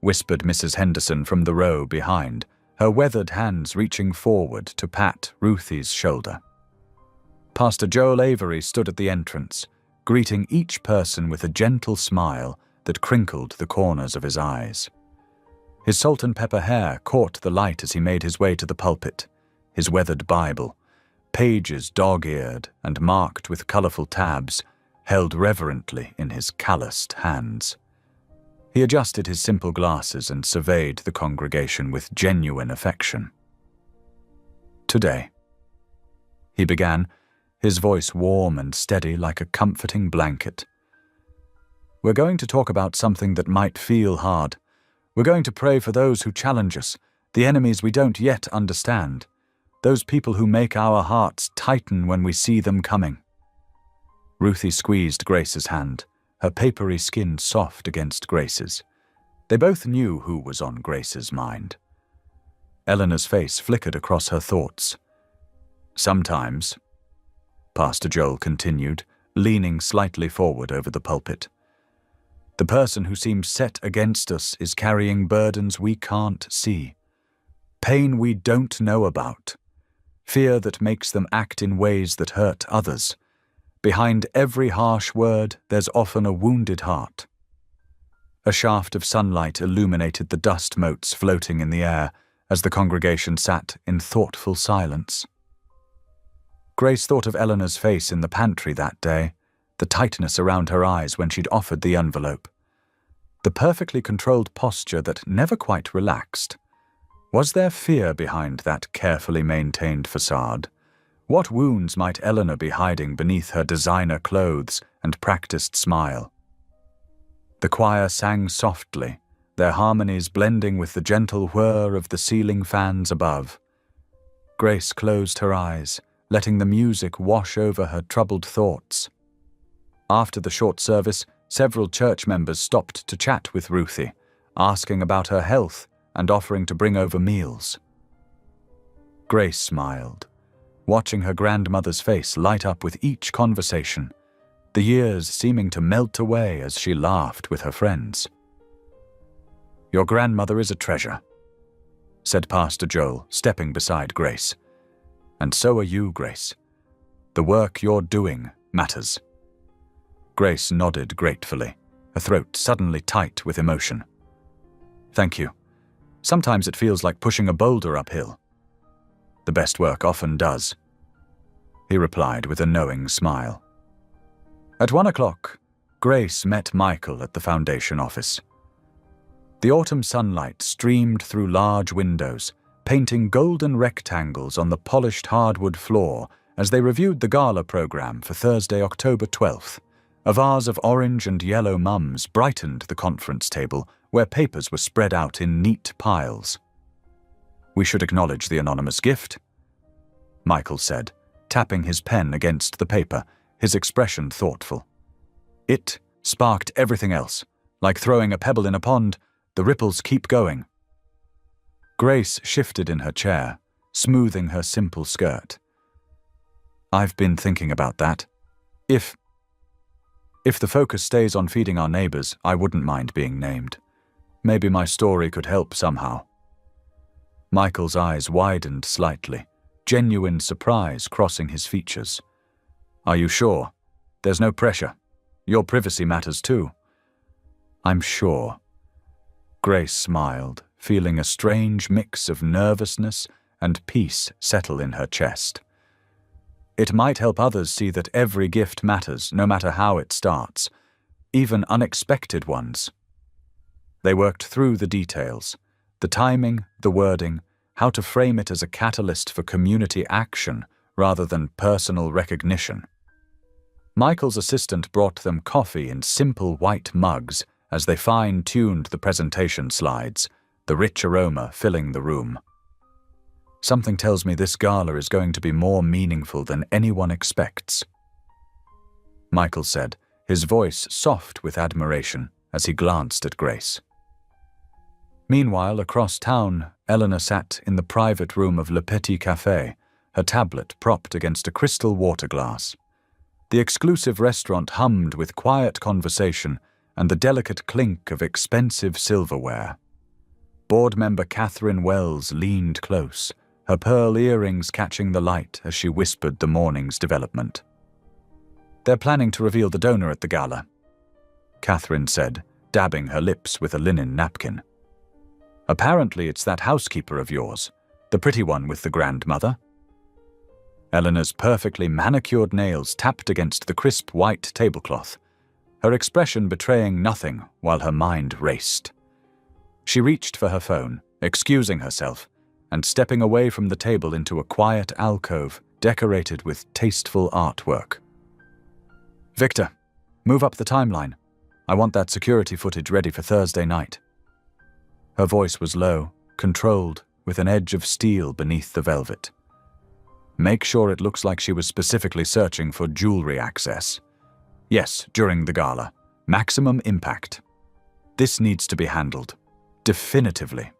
whispered Mrs. Henderson from the row behind, her weathered hands reaching forward to pat Ruthie's shoulder. Pastor Joel Avery stood at the entrance, greeting each person with a gentle smile that crinkled the corners of his eyes. His salt and pepper hair caught the light as he made his way to the pulpit, his weathered Bible, pages dog-eared and marked with colorful tabs, held reverently in his calloused hands. He adjusted his simple glasses and surveyed the congregation with genuine affection. "Today," he began, his voice warm and steady like a comforting blanket, "we're going to talk about something that might feel hard. We're going to pray for those who challenge us, the enemies we don't yet understand, those people who make our hearts tighten when we see them coming." Ruthie squeezed Grace's hand, her papery skin soft against Grace's. They both knew who was on Grace's mind. Eleanor's face flickered across her thoughts. "Sometimes," Pastor Joel continued, leaning slightly forward over the pulpit, "the person who seems set against us is carrying burdens we can't see, pain we don't know about, fear that makes them act in ways that hurt others. Behind every harsh word, there's often a wounded heart." A shaft of sunlight illuminated the dust motes floating in the air as the congregation sat in thoughtful silence. Grace thought of Eleanor's face in the pantry that day, the tightness around her eyes when she'd offered the envelope. The perfectly controlled posture that never quite relaxed. Was there fear behind that carefully maintained facade? What wounds might Eleanor be hiding beneath her designer clothes and practiced smile? The choir sang softly, their harmonies blending with the gentle whir of the ceiling fans above. Grace closed her eyes, letting the music wash over her troubled thoughts. After the short service, several church members stopped to chat with Ruthie, asking about her health and offering to bring over meals. Grace smiled, watching her grandmother's face light up with each conversation, the years seeming to melt away as she laughed with her friends. "Your grandmother is a treasure," said Pastor Joel, stepping beside Grace. "And so are you, Grace. The work you're doing matters." Grace nodded gratefully, her throat suddenly tight with emotion. "Thank you. Sometimes it feels like pushing a boulder uphill." "The best work often does," he replied with a knowing smile. At 1:00, Grace met Michael at the foundation office. The autumn sunlight streamed through large windows, painting golden rectangles on the polished hardwood floor as they reviewed the gala program for Thursday, October 12th. A vase of orange and yellow mums brightened the conference table, where papers were spread out in neat piles. "We should acknowledge the anonymous gift," Michael said, tapping his pen against the paper, his expression thoughtful. "It sparked everything else. Like throwing a pebble in a pond, the ripples keep going." Grace shifted in her chair, smoothing her simple skirt. "I've been thinking about that. If the focus stays on feeding our neighbors, I wouldn't mind being named. Maybe my story could help somehow." Michael's eyes widened slightly, genuine surprise crossing his features. "Are you sure? There's no pressure. Your privacy matters too." "I'm sure." Grace smiled, feeling a strange mix of nervousness and peace settle in her chest. It might help others see that every gift matters, no matter how it starts, even unexpected ones. They worked through the details, the timing, the wording, how to frame it as a catalyst for community action rather than personal recognition. Michael's assistant brought them coffee in simple white mugs as they fine-tuned the presentation slides, the rich aroma filling the room. "Something tells me this gala is going to be more meaningful than anyone expects," Michael said, his voice soft with admiration. as he glanced at Grace. Meanwhile, across town, Eleanor sat in the private room of Le Petit Café, her tablet propped against a crystal water glass. The exclusive restaurant hummed with quiet conversation and the delicate clink of expensive silverware. Board member Catherine Wells leaned close, her pearl earrings catching the light as she whispered the morning's development. "They're planning to reveal the donor at the gala," Catherine said, dabbing her lips with a linen napkin. "Apparently it's that housekeeper of yours, the pretty one with the grandmother." Eleanor's perfectly manicured nails tapped against the crisp white tablecloth, her expression betraying nothing while her mind raced. She reached for her phone, excusing herself, and stepping away from the table into a quiet alcove decorated with tasteful artwork. "Victor, move up the timeline. I want that security footage ready for Thursday night." Her voice was low, controlled, with an edge of steel beneath the velvet. "Make sure it looks like she was specifically searching for jewelry access. Yes, during the gala. Maximum impact. This needs to be handled. Definitively."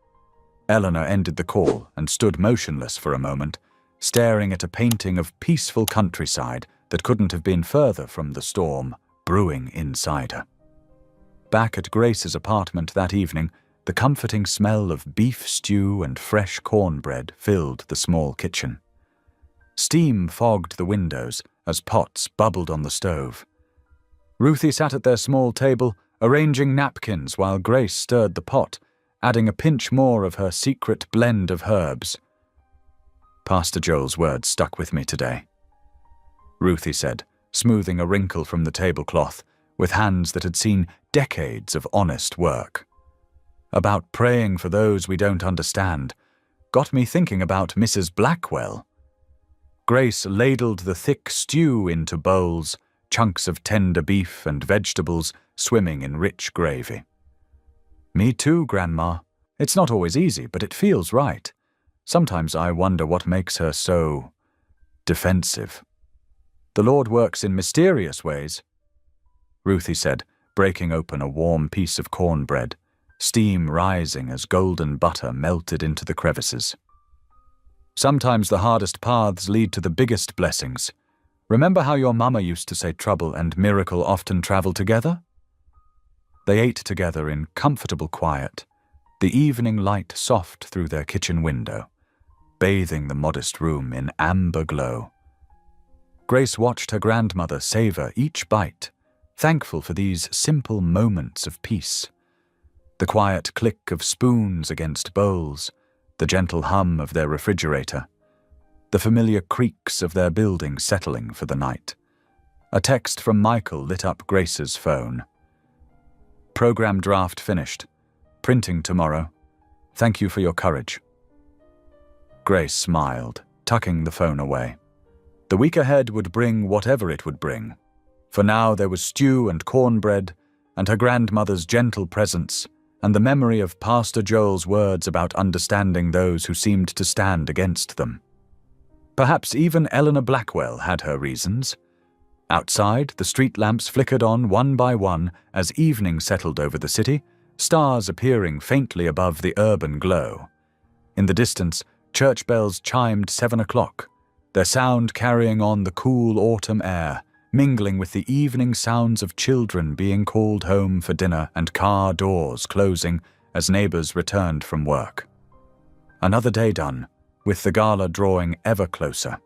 Eleanor ended the call and stood motionless for a moment, staring at a painting of peaceful countryside that couldn't have been further from the storm brewing inside her. Back at Grace's apartment that evening, the comforting smell of beef stew and fresh cornbread filled the small kitchen. Steam fogged the windows as pots bubbled on the stove. Ruthie sat at their small table, arranging napkins while Grace stirred the pot, adding a pinch more of her secret blend of herbs. "Pastor Joel's words stuck with me today," Ruthie said, smoothing a wrinkle from the tablecloth with hands that had seen decades of honest work. "About praying for those we don't understand. Got me thinking about Mrs. Blackwell." Grace ladled the thick stew into bowls, chunks of tender beef and vegetables swimming in rich gravy. "Me too, Grandma. It's not always easy, but it feels right. Sometimes I wonder what makes her so defensive. The Lord works in mysterious ways," Ruthie said, breaking open a warm piece of cornbread, steam rising as golden butter melted into the crevices. "Sometimes the hardest paths lead to the biggest blessings. Remember how your mama used to say trouble and miracle often travel together?" They ate together in comfortable quiet, the evening light soft through their kitchen window, bathing the modest room in amber glow. Grace watched her grandmother savor each bite, thankful for these simple moments of peace. The quiet click of spoons against bowls, the gentle hum of their refrigerator, the familiar creaks of their building settling for the night. A text from Michael lit up Grace's phone. "Program draft finished. Printing tomorrow. Thank you for your courage." Grace smiled, tucking the phone away. The week ahead would bring whatever it would bring. For now there was stew and cornbread, and her grandmother's gentle presence, and the memory of Pastor Joel's words about understanding those who seemed to stand against them. Perhaps even Eleanor Blackwell had her reasons. Outside, the street lamps flickered on one by one as evening settled over the city, stars appearing faintly above the urban glow. In the distance, church bells chimed 7 o'clock, their sound carrying on the cool autumn air, mingling with the evening sounds of children being called home for dinner and car doors closing as neighbors returned from work. Another day done, with the gala drawing ever closer.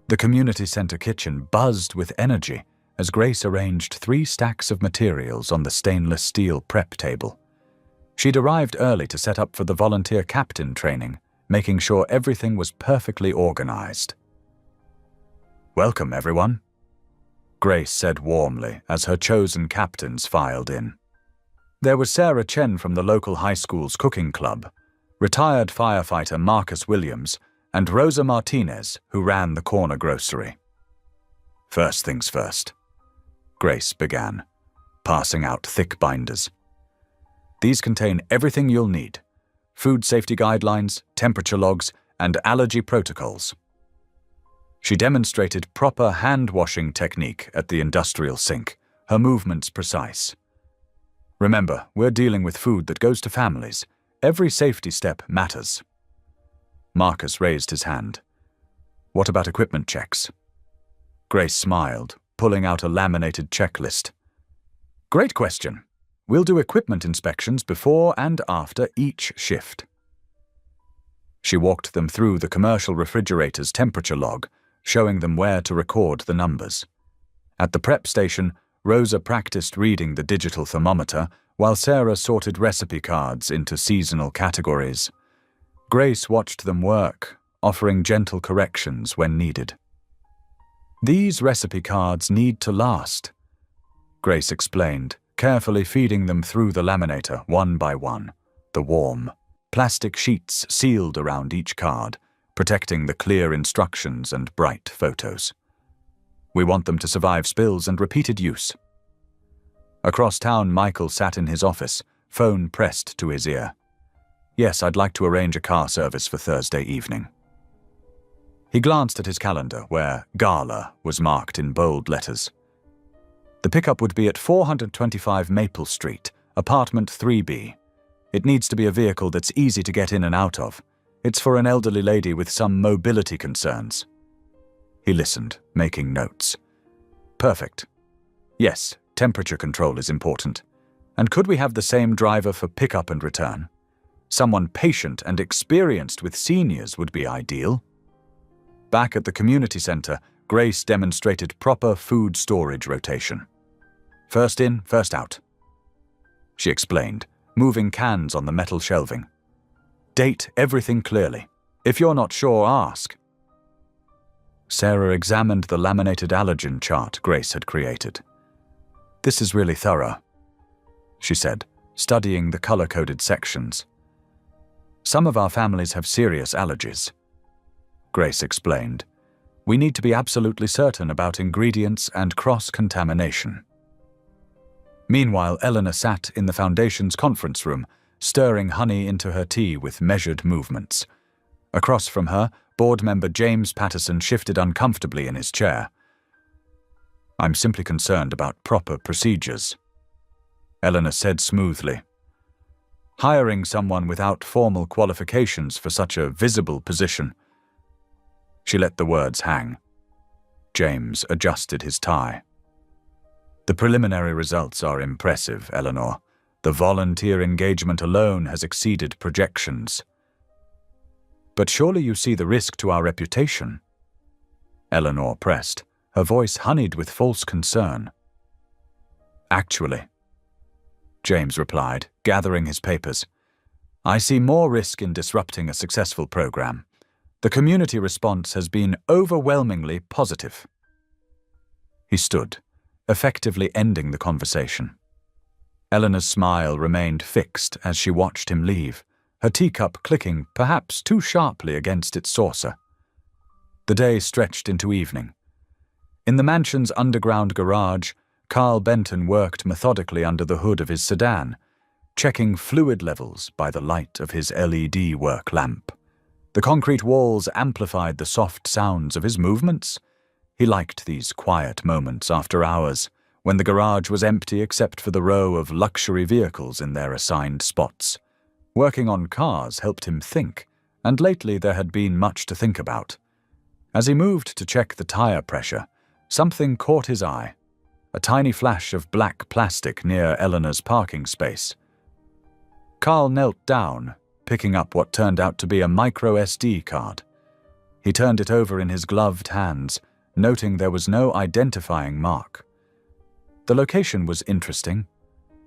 The community center kitchen buzzed with energy as Grace arranged 3 stacks of materials on the stainless steel prep table. She'd arrived early to set up for the volunteer captain training, making sure everything was perfectly organized. "Welcome, everyone," Grace said warmly as her chosen captains filed in. There was Sarah Chen from the local high school's cooking club, retired firefighter Marcus Williams, and Rosa Martinez, who ran the corner grocery. "First things first," Grace began, passing out thick binders. "These contain everything you'll need: food safety guidelines, temperature logs, and allergy protocols." She demonstrated proper hand-washing technique at the industrial sink, her movements precise. Remember, we're dealing with food that goes to families. Every safety step matters. Marcus raised his hand. What about equipment checks? Grace smiled, pulling out a laminated checklist. Great question. We'll do equipment inspections before and after each shift. She walked them through the commercial refrigerator's temperature log, showing them where to record the numbers. At the prep station, Rosa practiced reading the digital thermometer, while Sarah sorted recipe cards into seasonal categories. Grace watched them work, offering gentle corrections when needed. These recipe cards need to last, Grace explained, carefully feeding them through the laminator one by one, the warm, plastic sheets sealed around each card, protecting the clear instructions and bright photos. We want them to survive spills and repeated use. Across town, Michael sat in his office, phone pressed to his ear. Yes, I'd like to arrange a car service for Thursday evening. He glanced at his calendar, where Gala was marked in bold letters. The pickup would be at 425 Maple Street, apartment 3B. It needs to be a vehicle that's easy to get in and out of. It's for an elderly lady with some mobility concerns. He listened, making notes. Perfect. Yes, temperature control is important. And could we have the same driver for pickup and return? Someone patient and experienced with seniors would be ideal. Back at the community center, Grace demonstrated proper food storage rotation. First in, first out, she explained, moving cans on the metal shelving. Date everything clearly. If you're not sure, ask. Sarah examined the laminated allergen chart Grace had created. This is really thorough, she said, studying the color-coded sections. Some of our families have serious allergies, Grace explained. We need to be absolutely certain about ingredients and cross-contamination. Meanwhile, Eleanor sat in the Foundation's conference room, stirring honey into her tea with measured movements. Across from her, board member James Patterson shifted uncomfortably in his chair. I'm simply concerned about proper procedures, Eleanor said smoothly. Hiring someone without formal qualifications for such a visible position. She let the words hang. James adjusted his tie. The preliminary results are impressive, Eleanor. The volunteer engagement alone has exceeded projections. But surely you see the risk to our reputation? Eleanor pressed, her voice honeyed with false concern. Actually, James replied, gathering his papers, I see more risk in disrupting a successful program. The community response has been overwhelmingly positive. He stood, effectively ending the conversation. Eleanor's smile remained fixed as she watched him leave, her teacup clicking perhaps too sharply against its saucer. The day stretched into evening. In the mansion's underground garage, Carl Benton worked methodically under the hood of his sedan, checking fluid levels by the light of his LED work lamp. The concrete walls amplified the soft sounds of his movements. He liked these quiet moments after hours, when the garage was empty except for the row of luxury vehicles in their assigned spots. Working on cars helped him think, and lately there had been much to think about. As he moved to check the tire pressure, something caught his eye. A tiny flash of black plastic near Eleanor's parking space. Carl knelt down, picking up what turned out to be a micro SD card. He turned it over in his gloved hands, noting there was no identifying mark. The location was interesting,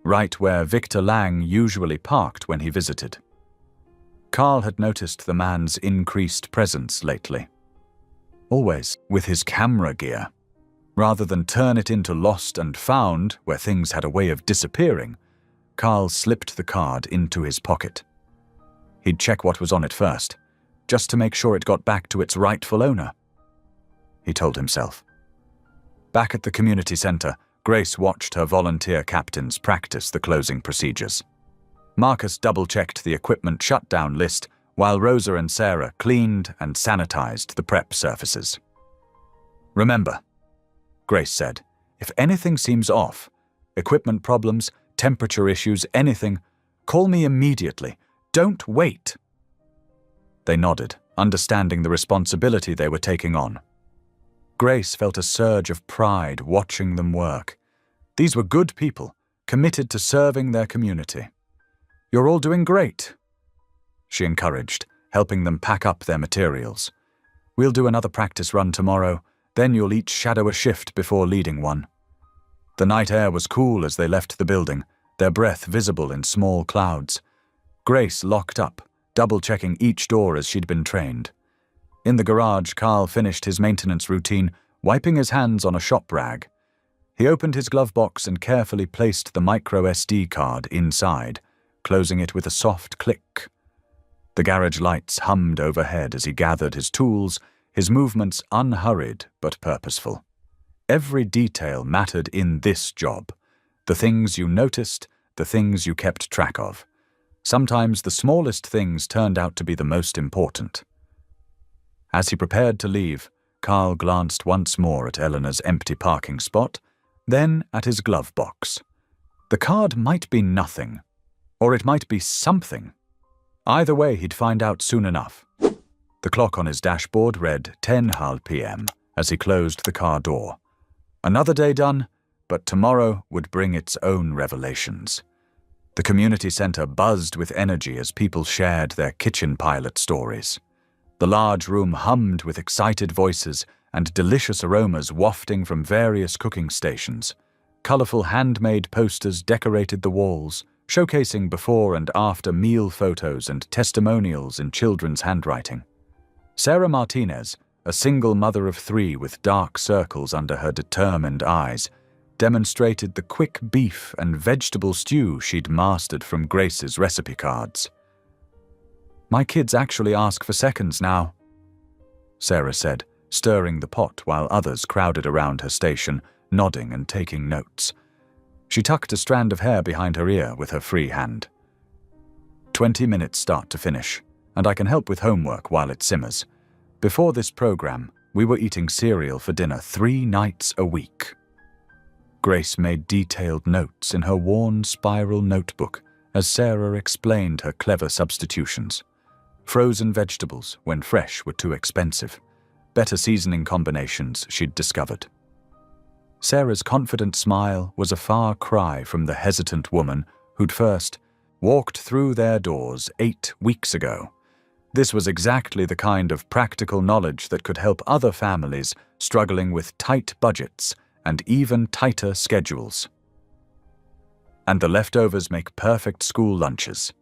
right where Victor Lang usually parked when he visited. Carl had noticed the man's increased presence lately. Always with his camera gear. Rather than turn it into lost and found, where things had a way of disappearing, Carl slipped the card into his pocket. He'd check what was on it first, just to make sure it got back to its rightful owner, he told himself. Back at the community center, Grace watched her volunteer captains practice the closing procedures. Marcus double-checked the equipment shutdown list, while Rosa and Sarah cleaned and sanitized the prep surfaces. Remember, Grace said, if anything seems off, equipment problems, temperature issues, anything. Call me immediately. Don't wait." They nodded, understanding the responsibility they were taking on. Grace felt a surge of pride watching them work. These were good people, committed to serving their community. "You're all doing great," she encouraged, helping them pack up their materials. "We'll do another practice run tomorrow, then you'll each shadow a shift before leading one." The night air was cool as they left the building, their breath visible in small clouds. Grace locked up, double-checking each door as she'd been trained. In the garage, Carl finished his maintenance routine, wiping his hands on a shop rag. He opened his glove box and carefully placed the micro SD card inside, closing it with a soft click. The garage lights hummed overhead as he gathered his tools, his movements unhurried but purposeful. Every detail mattered in this job. The things you noticed, the things you kept track of. Sometimes the smallest things turned out to be the most important. As he prepared to leave, Carl glanced once more at Eleanor's empty parking spot, then at his glove box. The card might be nothing, or it might be something. Either way, he'd find out soon enough. The clock on his dashboard read 10:00 p.m. as he closed the car door. Another day done, but tomorrow would bring its own revelations. The community center buzzed with energy as people shared their kitchen pilot stories. The large room hummed with excited voices and delicious aromas wafting from various cooking stations. Colorful handmade posters decorated the walls, showcasing before and after meal photos and testimonials in children's handwriting. Sarah Martinez, a single mother of 3 with dark circles under her determined eyes, demonstrated the quick beef and vegetable stew she'd mastered from Grace's recipe cards. "My kids actually ask for seconds now," Sarah said, stirring the pot while others crowded around her station, nodding and taking notes. She tucked a strand of hair behind her ear with her free hand. 20 minutes start to finish, and I can help with homework while it simmers. Before this program, we were eating cereal for dinner 3 nights a week. Grace made detailed notes in her worn spiral notebook as Sarah explained her clever substitutions. Frozen vegetables, when fresh, were too expensive. Better seasoning combinations she'd discovered. Sarah's confident smile was a far cry from the hesitant woman who'd first walked through their doors 8 weeks ago. This was exactly the kind of practical knowledge that could help other families struggling with tight budgets and even tighter schedules. "And the leftovers make perfect school lunches,"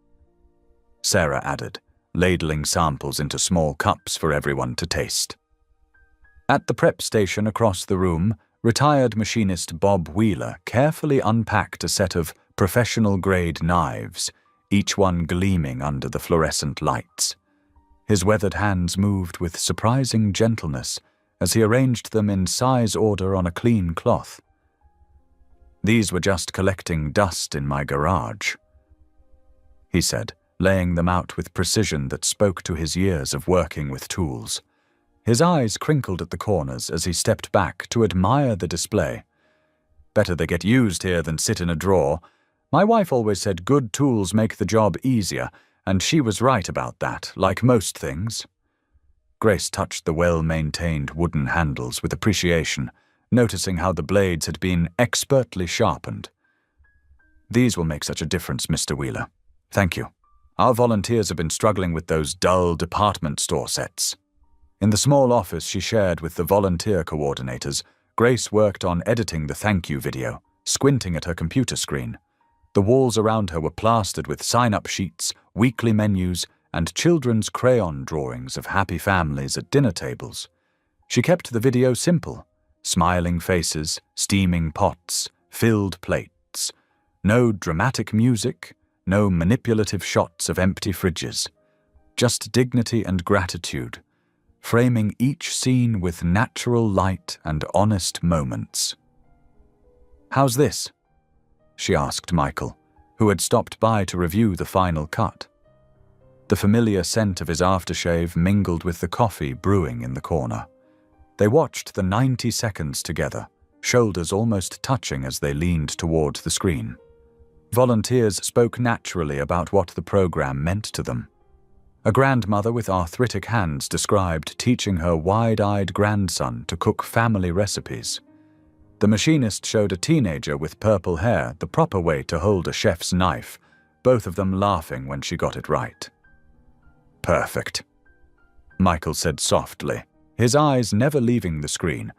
Sarah added, ladling samples into small cups for everyone to taste. At the prep station across the room, retired machinist Bob Wheeler carefully unpacked a set of professional-grade knives, each one gleaming under the fluorescent lights. His weathered hands moved with surprising gentleness as he arranged them in size order on a clean cloth. "These were just collecting dust in my garage," he said, laying them out with precision that spoke to his years of working with tools. His eyes crinkled at the corners as he stepped back to admire the display. "Better they get used here than sit in a drawer. My wife always said good tools make the job easier, and she was right about that, like most things." Grace touched the well-maintained wooden handles with appreciation, noticing how the blades had been expertly sharpened. "These will make such a difference, Mr. Wheeler. Thank you. Our volunteers have been struggling with those dull department store sets." In the small office she shared with the volunteer coordinators, Grace worked on editing the thank you video, squinting at her computer screen. The walls around her were plastered with sign-up sheets, weekly menus, and children's crayon drawings of happy families at dinner tables. She kept the video simple: smiling faces, steaming pots, filled plates. No dramatic music, no manipulative shots of empty fridges. Just dignity and gratitude, framing each scene with natural light and honest moments. "How's this?" she asked Michael, who had stopped by to review the final cut. The familiar scent of his aftershave mingled with the coffee brewing in the corner. They watched the 90 seconds together, shoulders almost touching as they leaned toward the screen. Volunteers spoke naturally about what the program meant to them. A grandmother with arthritic hands described teaching her wide-eyed grandson to cook family recipes. The machinist showed a teenager with purple hair the proper way to hold a chef's knife, both of them laughing when she got it right. "Perfect," Michael said softly, his eyes never leaving the screen.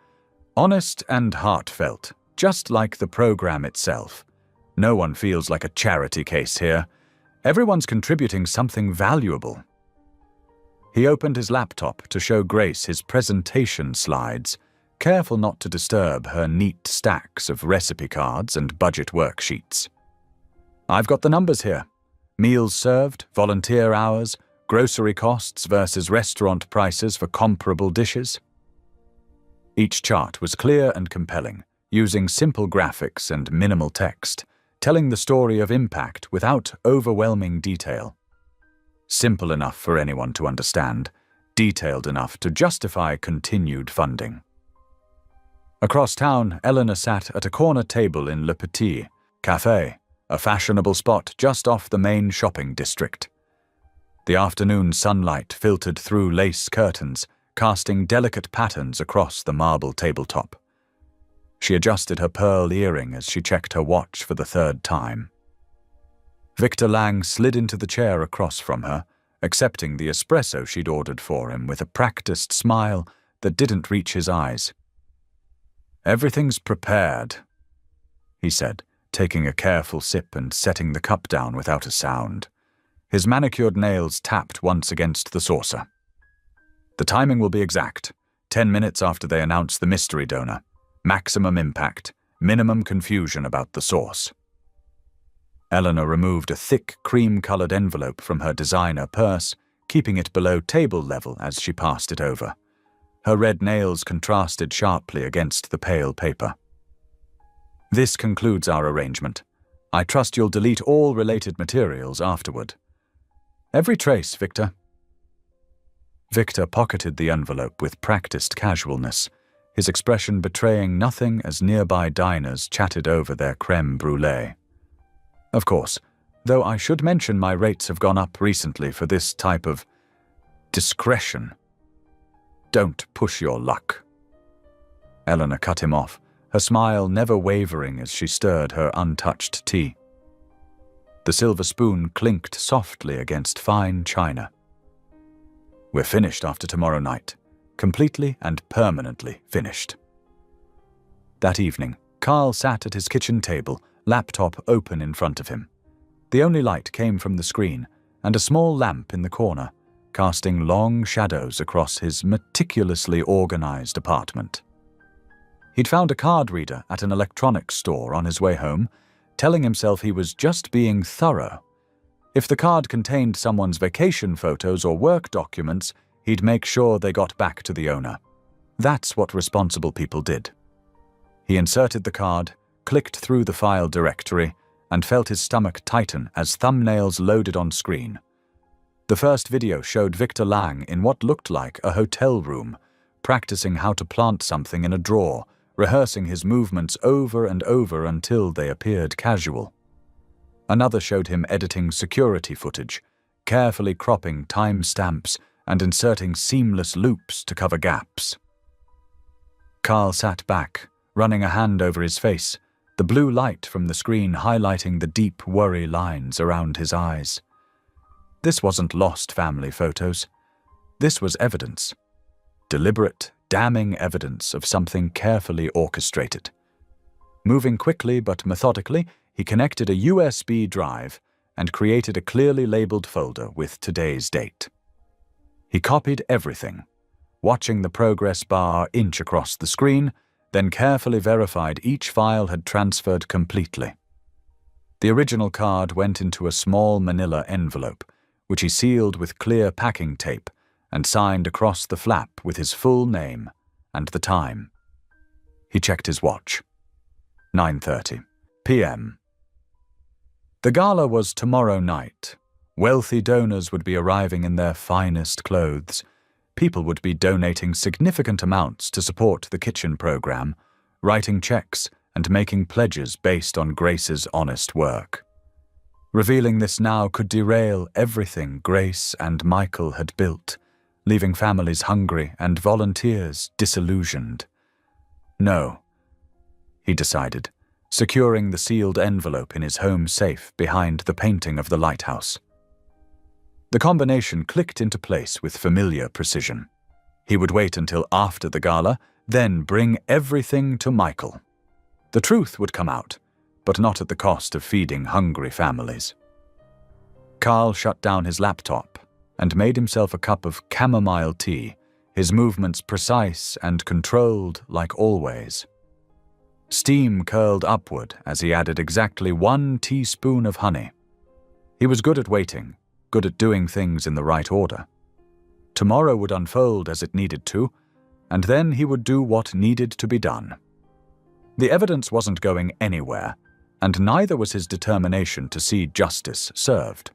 Honest and heartfelt, just like the program itself. No one feels like a charity case here. Everyone's contributing something valuable. He opened his laptop to show Grace his presentation slides, careful not to disturb her neat stacks of recipe cards and budget worksheets. "I've got the numbers here. Meals served, volunteer hours, grocery costs versus restaurant prices for comparable dishes." Each chart was clear and compelling, using simple graphics and minimal text, telling the story of impact without overwhelming detail. Simple enough for anyone to understand, detailed enough to justify continued funding. Across town, Eleanor sat at a corner table in Le Petit Café, a fashionable spot just off the main shopping district. The afternoon sunlight filtered through lace curtains, casting delicate patterns across the marble tabletop. She adjusted her pearl earring as she checked her watch for the third time. Victor Lang slid into the chair across from her, accepting the espresso she'd ordered for him with a practiced smile that didn't reach his eyes. "Everything's prepared," he said, taking a careful sip and setting the cup down without a sound. His manicured nails tapped once against the saucer. "The timing will be exact, 10 minutes after they announce the mystery donor. Maximum impact, minimum confusion about the source." Eleanor removed a thick, cream-colored envelope from her designer purse, keeping it below table level as she passed it over. Her red nails contrasted sharply against the pale paper. "This concludes our arrangement. I trust you'll delete all related materials afterward." "Every trace, Victor." Victor pocketed the envelope with practiced casualness, his expression betraying nothing as nearby diners chatted over their crème brûlée. "Of course, though I should mention my rates have gone up recently for this type of discretion. Don't push your luck." Eleanor cut him off, her smile never wavering as she stirred her untouched tea. The silver spoon clinked softly against fine china. "We're finished after tomorrow night. Completely and permanently finished." That evening, Carl sat at his kitchen table, laptop open in front of him. The only light came from the screen and a small lamp in the corner, casting long shadows across his meticulously organized apartment. He'd found a card reader at an electronics store on his way home, telling himself he was just being thorough. If the card contained someone's vacation photos or work documents, he'd make sure they got back to the owner. That's what responsible people did. He inserted the card, clicked through the file directory, and felt his stomach tighten as thumbnails loaded on screen. The first video showed Victor Lang in what looked like a hotel room, practicing how to plant something in a drawer, rehearsing his movements over and over until they appeared casual. Another showed him editing security footage, carefully cropping timestamps and inserting seamless loops to cover gaps. Carl sat back, running a hand over his face, the blue light from the screen highlighting the deep worry lines around his eyes. This wasn't lost family photos. This was evidence. Deliberate, damning evidence of something carefully orchestrated. Moving quickly but methodically, he connected a USB drive and created a clearly labeled folder with today's date. He copied everything, watching the progress bar inch across the screen, then carefully verified each file had transferred completely. The original card went into a small manila envelope, which he sealed with clear packing tape and signed across the flap with his full name and the time. He checked his watch. 9:30 p.m. The gala was tomorrow night. Wealthy donors would be arriving in their finest clothes. People would be donating significant amounts to support the kitchen program, writing checks and making pledges based on Grace's honest work. Revealing this now could derail everything Grace and Michael had built, leaving families hungry and volunteers disillusioned. No, he decided, securing the sealed envelope in his home safe behind the painting of the lighthouse. The combination clicked into place with familiar precision. He would wait until after the gala, then bring everything to Michael. The truth would come out, but not at the cost of feeding hungry families. Carl shut down his laptop and made himself a cup of chamomile tea, his movements precise and controlled like always. Steam curled upward as he added exactly 1 teaspoon of honey. He was good at waiting, good at doing things in the right order. Tomorrow would unfold as it needed to, and then he would do what needed to be done. The evidence wasn't going anywhere, and neither was his determination to see justice served.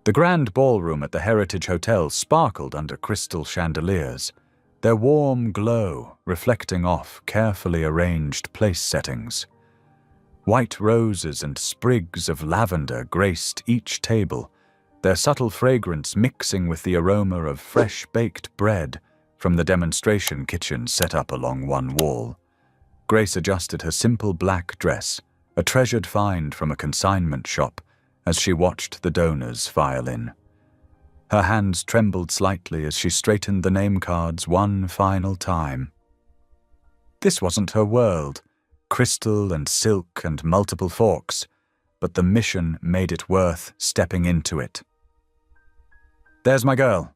The grand ballroom at the Heritage Hotel sparkled under crystal chandeliers, their warm glow reflecting off carefully arranged place settings. White roses and sprigs of lavender graced each table, their subtle fragrance mixing with the aroma of fresh-baked bread from the demonstration kitchen set up along one wall. Grace adjusted her simple black dress, a treasured find from a consignment shop, as she watched the donors file in. Her hands trembled slightly as she straightened the name cards one final time. This wasn't her world, crystal and silk and multiple forks, but the mission made it worth stepping into it. "There's my girl."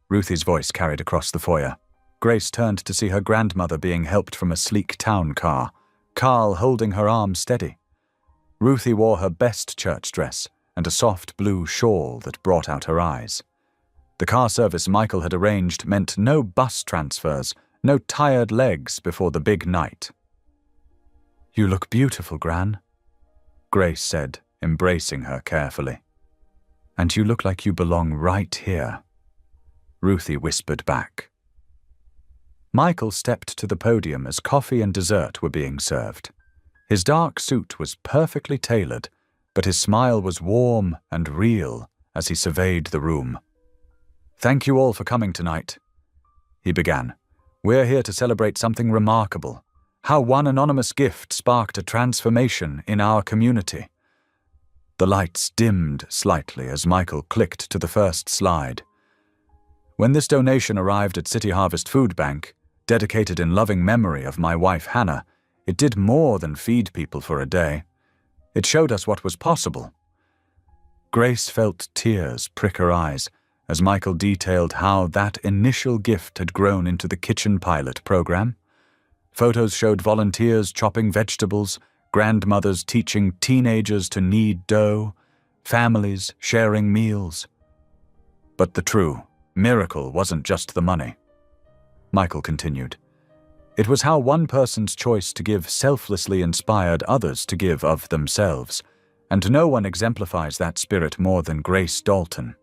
Ruthie's voice carried across the foyer. Grace turned to see her grandmother being helped from a sleek town car, Carl holding her arm steady. Ruthie wore her best church dress and a soft blue shawl that brought out her eyes. The car service Michael had arranged meant no bus transfers, no tired legs before the big night. "You look beautiful, Gran," Grace said, embracing her carefully. "And you look like you belong right here," Ruthie whispered back. Michael stepped to the podium as coffee and dessert were being served. His dark suit was perfectly tailored, but his smile was warm and real as he surveyed the room. "Thank you all for coming tonight," he began. "We're here to celebrate something remarkable, how one anonymous gift sparked a transformation in our community." The lights dimmed slightly as Michael clicked to the first slide. "When this donation arrived at City Harvest Food Bank, dedicated in loving memory of my wife Hannah, it did more than feed people for a day. It showed us what was possible." Grace felt tears prick her eyes as Michael detailed how that initial gift had grown into the kitchen pilot program. Photos showed volunteers chopping vegetables, grandmothers teaching teenagers to knead dough, families sharing meals. But the true miracle wasn't just the money. Michael continued. It was how one person's choice to give selflessly inspired others to give of themselves, and no one exemplifies that spirit more than Grace Dalton.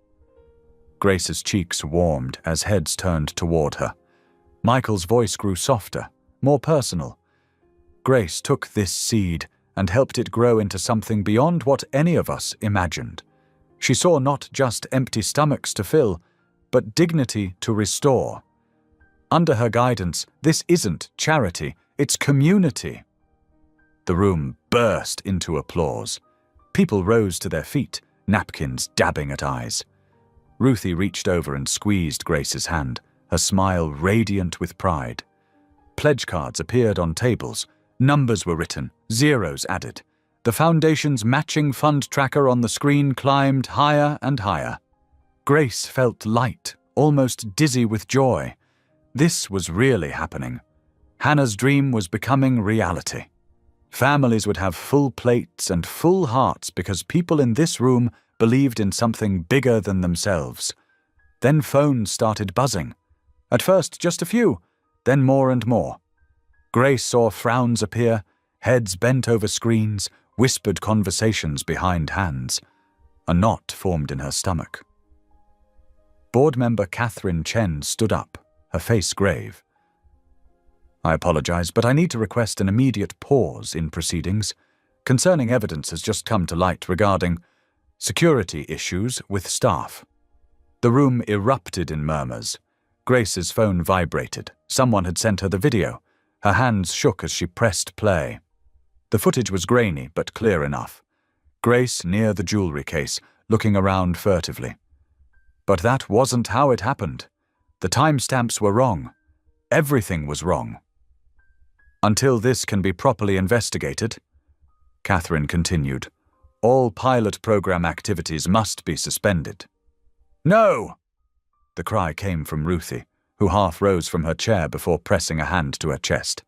Grace's cheeks warmed as heads turned toward her. Michael's voice grew softer, more personal. Grace took this seed and helped it grow into something beyond what any of us imagined. She saw not just empty stomachs to fill, but dignity to restore. Under her guidance, this isn't charity, it's community. The room burst into applause. People rose to their feet, napkins dabbing at eyes. Ruthie reached over and squeezed Grace's hand, her smile radiant with pride. Pledge cards appeared on tables. Numbers were written, zeros added. The foundation's matching fund tracker on the screen climbed higher and higher. Grace felt light, almost dizzy with joy. This was really happening. Hannah's dream was becoming reality. Families would have full plates and full hearts because people in this room believed in something bigger than themselves. Then phones started buzzing. At first, just a few, then more and more. Grace saw frowns appear, heads bent over screens, whispered conversations behind hands. A knot formed in her stomach. Board member Catherine Chen stood up, her face grave. "I apologize, but I need to request an immediate pause in proceedings. Concerning evidence has just come to light regarding security issues with staff. The room erupted in murmurs. Grace's phone vibrated. Someone had sent her the video. Her hands shook as she pressed play. The footage was grainy but clear enough. Grace near the jewelry case, looking around furtively. But that wasn't how it happened. The timestamps were wrong. Everything was wrong. Until this can be properly investigated, Catherine continued, all pilot program activities must be suspended. No! The cry came from Ruthie, who half rose from her chair before pressing a hand to her chest.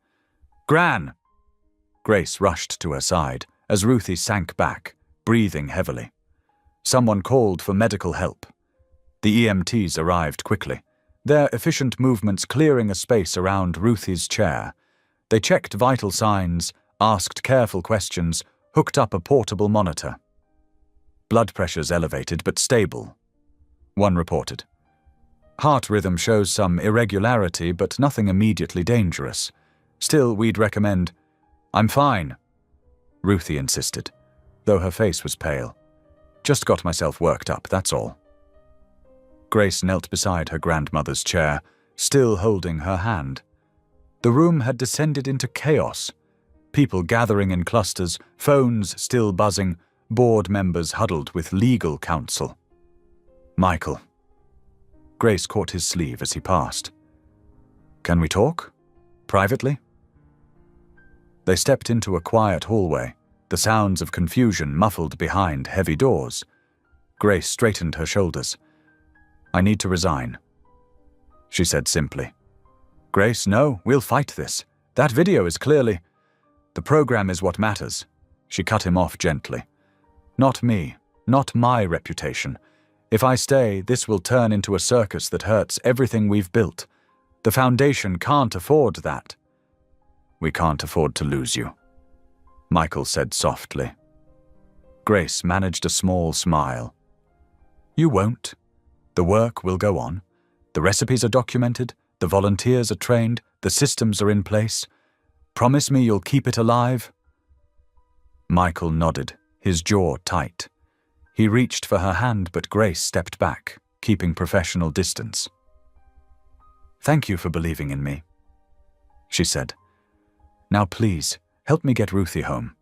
Gran! Grace rushed to her side as Ruthie sank back, breathing heavily. Someone called for medical help. The EMTs arrived quickly, their efficient movements clearing a space around Ruthie's chair. They checked vital signs, asked careful questions, hooked up a portable monitor. Blood pressures elevated but stable, one reported. Heart rhythm shows some irregularity but nothing immediately dangerous. Still, we'd recommend... I'm fine, Ruthie insisted, though her face was pale. Just got myself worked up, that's all. Grace knelt beside her grandmother's chair, still holding her hand. The room had descended into chaos. People gathering in clusters, phones still buzzing, board members huddled with legal counsel. Michael. Grace caught his sleeve as he passed. Can we talk? Privately? They stepped into a quiet hallway, the sounds of confusion muffled behind heavy doors. Grace straightened her shoulders. I need to resign, she said simply. Grace, no, we'll fight this. That video is clearly... The program is what matters. She cut him off gently. Not me, not my reputation. If I stay, this will turn into a circus that hurts everything we've built. The foundation can't afford that. We can't afford to lose you, Michael said softly. Grace managed a small smile. You won't. The work will go on. The recipes are documented, the volunteers are trained, the systems are in place. Promise me you'll keep it alive? Michael nodded, his jaw tight. He reached for her hand, but Grace stepped back, keeping professional distance. Thank you for believing in me, she said. Now please, help me get Ruthie home.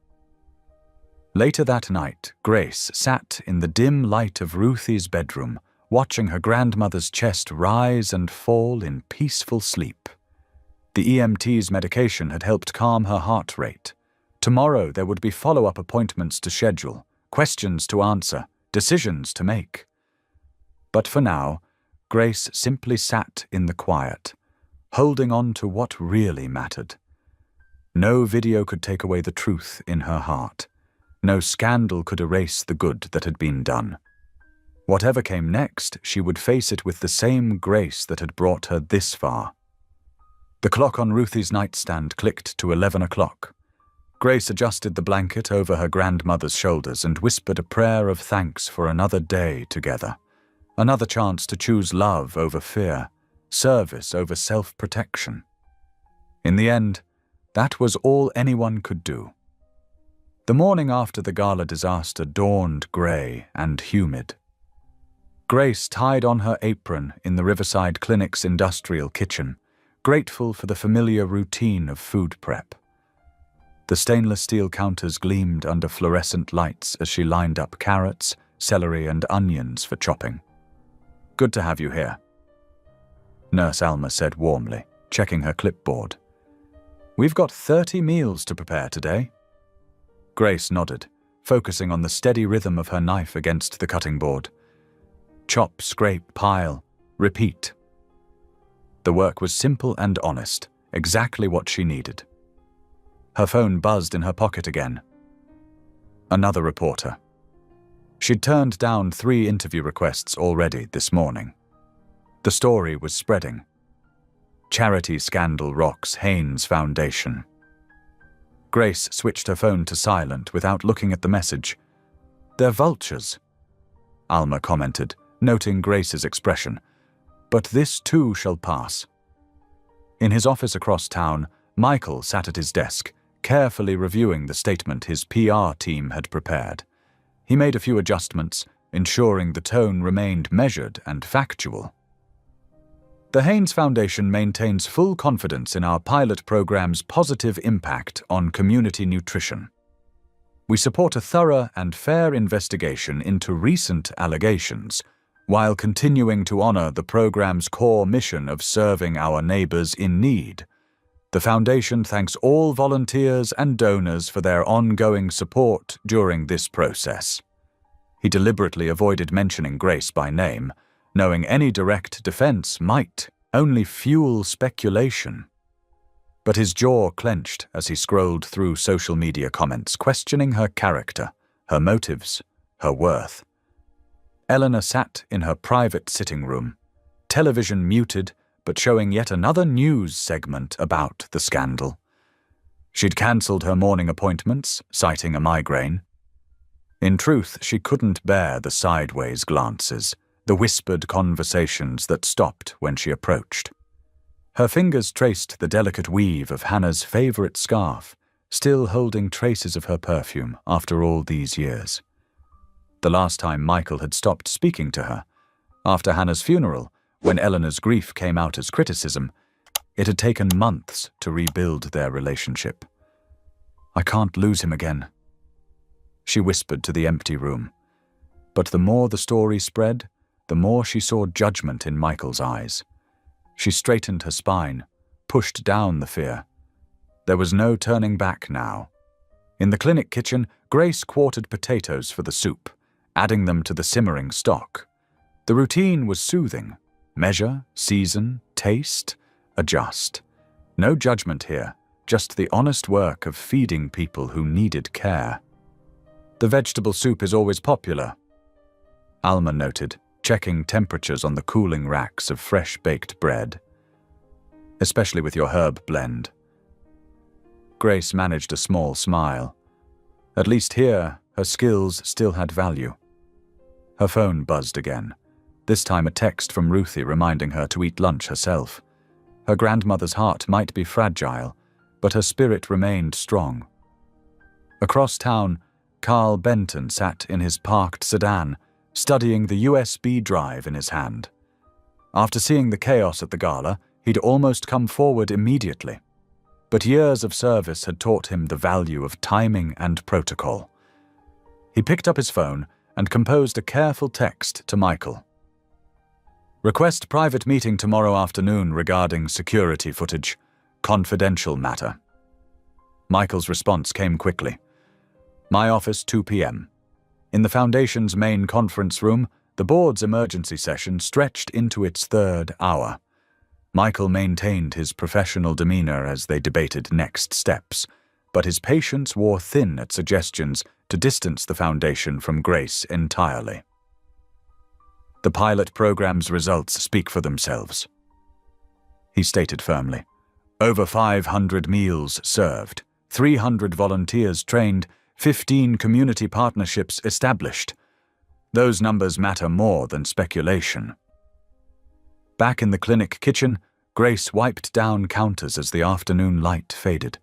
Later that night, Grace sat in the dim light of Ruthie's bedroom, watching her grandmother's chest rise and fall in peaceful sleep. The EMT's medication had helped calm her heart rate. Tomorrow there would be follow-up appointments to schedule, questions to answer, decisions to make. But for now, Grace simply sat in the quiet, holding on to what really mattered. No video could take away the truth in her heart. No scandal could erase the good that had been done. Whatever came next, she would face it with the same grace that had brought her this far. The clock on Ruthie's nightstand clicked to 11 o'clock. Grace adjusted the blanket over her grandmother's shoulders and whispered a prayer of thanks for another day together. Another chance to choose love over fear, service over self-protection. In the end, that was all anyone could do. The morning after the gala disaster dawned grey and humid. Grace tied on her apron in the Riverside Clinic's industrial kitchen, grateful for the familiar routine of food prep. The stainless steel counters gleamed under fluorescent lights as she lined up carrots, celery, and onions for chopping. Good to have you here, Nurse Alma said warmly, checking her clipboard. We've got 30 meals to prepare today. Grace nodded, focusing on the steady rhythm of her knife against the cutting board. Chop, scrape, pile, repeat. The work was simple and honest, exactly what she needed. Her phone buzzed in her pocket again. Another reporter. She'd turned down 3 interview requests already this morning. The story was spreading. Charity scandal rocks Haynes Foundation. Grace switched her phone to silent without looking at the message. They're vultures, Alma commented, noting Grace's expression. But this too shall pass. In his office across town, Michael sat at his desk, carefully reviewing the statement his PR team had prepared. He made a few adjustments, ensuring the tone remained measured and factual. The Haynes Foundation maintains full confidence in our pilot program's positive impact on community nutrition. We support a thorough and fair investigation into recent allegations, while continuing to honor the program's core mission of serving our neighbors in need. The Foundation thanks all volunteers and donors for their ongoing support during this process. He deliberately avoided mentioning Grace by name, knowing any direct defense might only fuel speculation. But his jaw clenched as he scrolled through social media comments, questioning her character, her motives, her worth. Eleanor sat in her private sitting room, television muted, but showing yet another news segment about the scandal. She'd cancelled her morning appointments, citing a migraine. In truth, she couldn't bear the sideways glances, the whispered conversations that stopped when she approached. Her fingers traced the delicate weave of Hannah's favorite scarf, still holding traces of her perfume after all these years. The last time Michael had stopped speaking to her, after Hannah's funeral, when Eleanor's grief came out as criticism, it had taken months to rebuild their relationship. "I can't lose him again," she whispered to the empty room. But the more the story spread, the more she saw judgment in Michael's eyes. She straightened her spine, pushed down the fear. There was no turning back now. In the clinic kitchen, Grace quartered potatoes for the soup, adding them to the simmering stock. The routine was soothing. Measure, season, taste, adjust. No judgment here, just the honest work of feeding people who needed care. "The vegetable soup is always popular," Alma noted, checking temperatures on the cooling racks of fresh-baked bread. "Especially with your herb blend." Grace managed a small smile. At least here, her skills still had value. Her phone buzzed again, this time a text from Ruthie reminding her to eat lunch herself. Her grandmother's heart might be fragile, but her spirit remained strong. Across town, Carl Benton sat in his parked sedan, studying the USB drive in his hand. After seeing the chaos at the gala, he'd almost come forward immediately. But years of service had taught him the value of timing and protocol. He picked up his phone and composed a careful text to Michael. "Request private meeting tomorrow afternoon regarding security footage. Confidential matter." Michael's response came quickly. "My office, 2 p.m. In the Foundation's main conference room, the board's emergency session stretched into its third hour. Michael maintained his professional demeanor as they debated next steps, but his patience wore thin at suggestions to distance the Foundation from Grace entirely. "The pilot program's results speak for themselves," he stated firmly. "Over 500 meals served, 300 volunteers trained, 15 community partnerships established. Those numbers matter more than speculation." Back in the clinic kitchen, Grace wiped down counters as the afternoon light faded.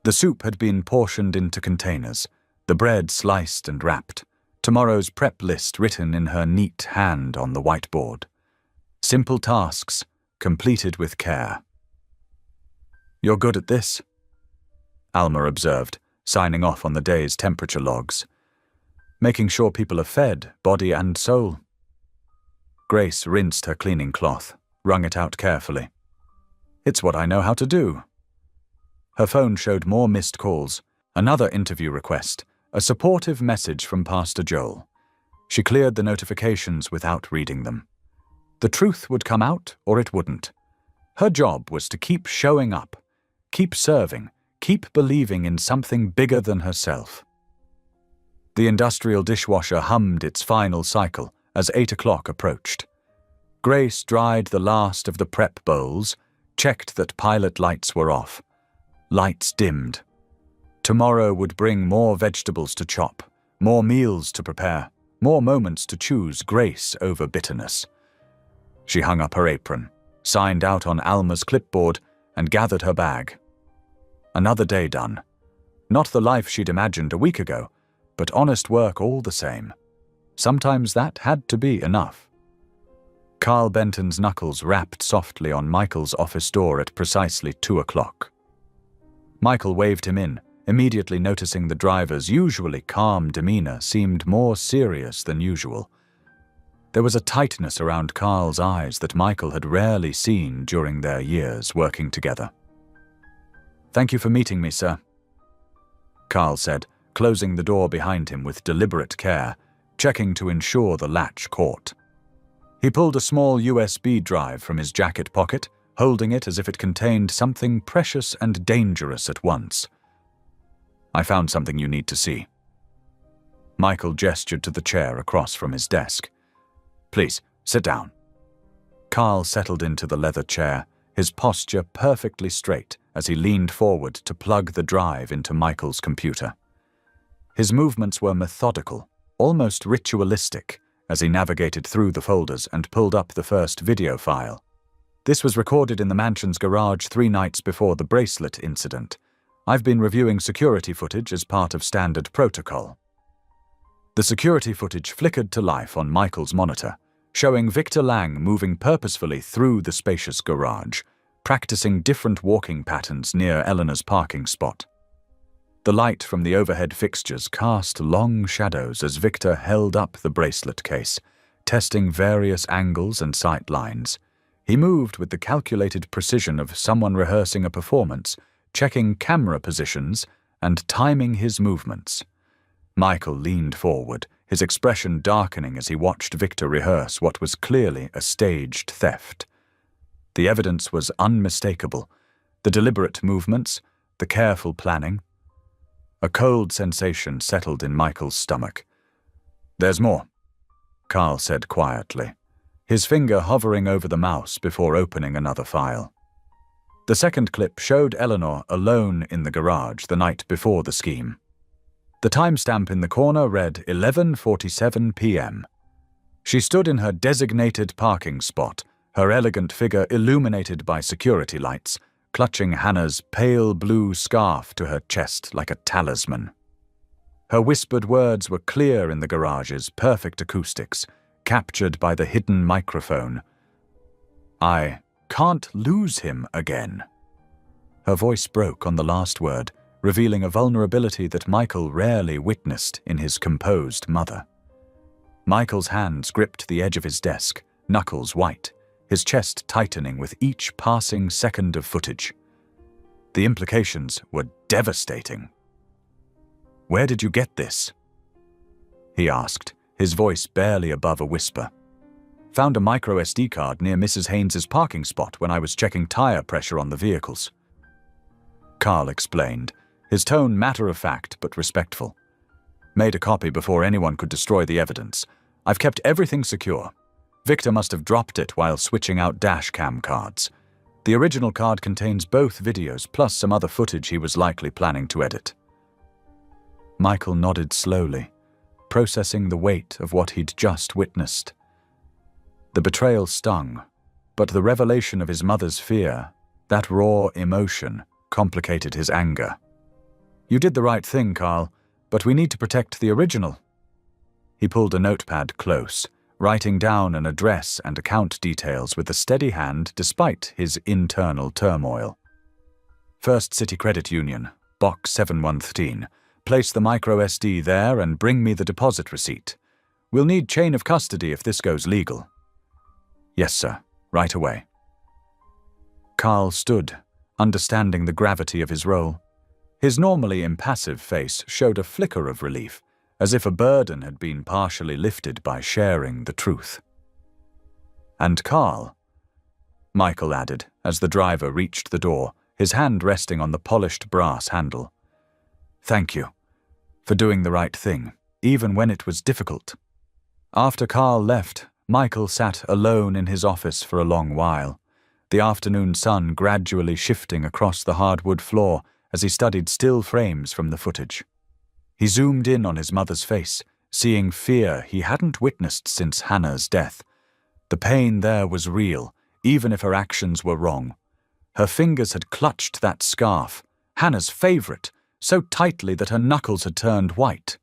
The soup had been portioned into containers, the bread sliced and wrapped, tomorrow's prep list written in her neat hand on the whiteboard. Simple tasks, completed with care. "You're good at this," Alma observed, signing off on the day's temperature logs. "Making sure people are fed, body and soul." Grace rinsed her cleaning cloth, wrung it out carefully. "It's what I know how to do." Her phone showed more missed calls, another interview request, a supportive message from Pastor Joel. She cleared the notifications without reading them. The truth would come out or it wouldn't. Her job was to keep showing up, keep serving, keep believing in something bigger than herself. The industrial dishwasher hummed its final cycle as 8 o'clock approached. Grace dried the last of the prep bowls, checked that pilot lights were off. Lights dimmed. Tomorrow would bring more vegetables to chop, more meals to prepare, more moments to choose grace over bitterness. She hung up her apron, signed out on Alma's clipboard, and gathered her bag. Another day done, Not the life she'd imagined a week ago, but honest work all the same. Sometimes that had to be enough. Carl Benton's knuckles rapped softly on Michael's office door at precisely 2 o'clock. Michael waved him in, immediately noticing the driver's usually calm demeanor seemed more serious than usual. There was a tightness around Carl's eyes that Michael had rarely seen during their years working together. "Thank you for meeting me, sir," Carl said, closing the door behind him with deliberate care, checking to ensure the latch caught. He pulled a small USB drive from his jacket pocket, holding it as if it contained something precious and dangerous at once. "I found something you need to see." Michael gestured to the chair across from his desk. "Please, sit down." Carl settled into the leather chair, his posture perfectly straight as he leaned forward to plug the drive into Michael's computer. His movements were methodical, almost ritualistic, as he navigated through the folders and pulled up the first video file. This was recorded in the mansion's garage 3 nights before the bracelet incident. I've been reviewing security footage as part of standard protocol. The security footage flickered to life on Michael's monitor, showing Victor Lang moving purposefully through the spacious garage, practicing different walking patterns near Eleanor's parking spot. The light from the overhead fixtures cast long shadows as Victor held up the bracelet case, testing various angles and sight lines. He moved with the calculated precision of someone rehearsing a performance, checking camera positions and timing his movements. Michael leaned forward, his expression darkening as he watched Victor rehearse what was clearly a staged theft. The evidence was unmistakable, the deliberate movements, the careful planning. A cold sensation settled in Michael's stomach. "There's more," Carl said quietly, his finger hovering over the mouse before opening another file. The second clip showed Eleanor alone in the garage the night before the scheme. The timestamp in the corner read 11:47 p.m. She stood in her designated parking spot, her elegant figure illuminated by security lights, clutching Hannah's pale blue scarf to her chest like a talisman. Her whispered words were clear in the garage's perfect acoustics, captured by the hidden microphone. "I can't lose him again." Her voice broke on the last word, revealing a vulnerability that Michael rarely witnessed in his composed mother. Michael's hands gripped the edge of his desk, knuckles white, his chest tightening with each passing second of footage. The implications were devastating. "Where did you get this?" he asked, his voice barely above a whisper. "Found a micro SD card near Mrs. Haynes's parking spot when I was checking tire pressure on the vehicles." Carl explained, his tone matter-of-fact but respectful. "Made a copy before anyone could destroy the evidence. I've kept everything secure. Victor must have dropped it while switching out dash cam cards. The original card contains both videos plus some other footage he was likely planning to edit." Michael nodded slowly, processing the weight of what he'd just witnessed. The betrayal stung, but the revelation of his mother's fear, that raw emotion, complicated his anger. "You did the right thing, Carl, but we need to protect the original." He pulled a notepad close, writing down an address and account details with a steady hand despite his internal turmoil. "First City Credit Union, Box 713. Place the micro SD there and bring me the deposit receipt. We'll need chain of custody if this goes legal." "Yes, sir. Right away." Carl stood, understanding the gravity of his role. His normally impassive face showed a flicker of relief, as if a burden had been partially lifted by sharing the truth. "And Carl," Michael added as the driver reached the door, his hand resting on the polished brass handle. "Thank you for doing the right thing, even when it was difficult." After Carl left, Michael sat alone in his office for a long while, the afternoon sun gradually shifting across the hardwood floor as he studied still frames from the footage. He zoomed in on his mother's face, seeing fear he hadn't witnessed since Hannah's death. The pain there was real, even if her actions were wrong. Her fingers had clutched that scarf, Hannah's favorite, so tightly that her knuckles had turned white.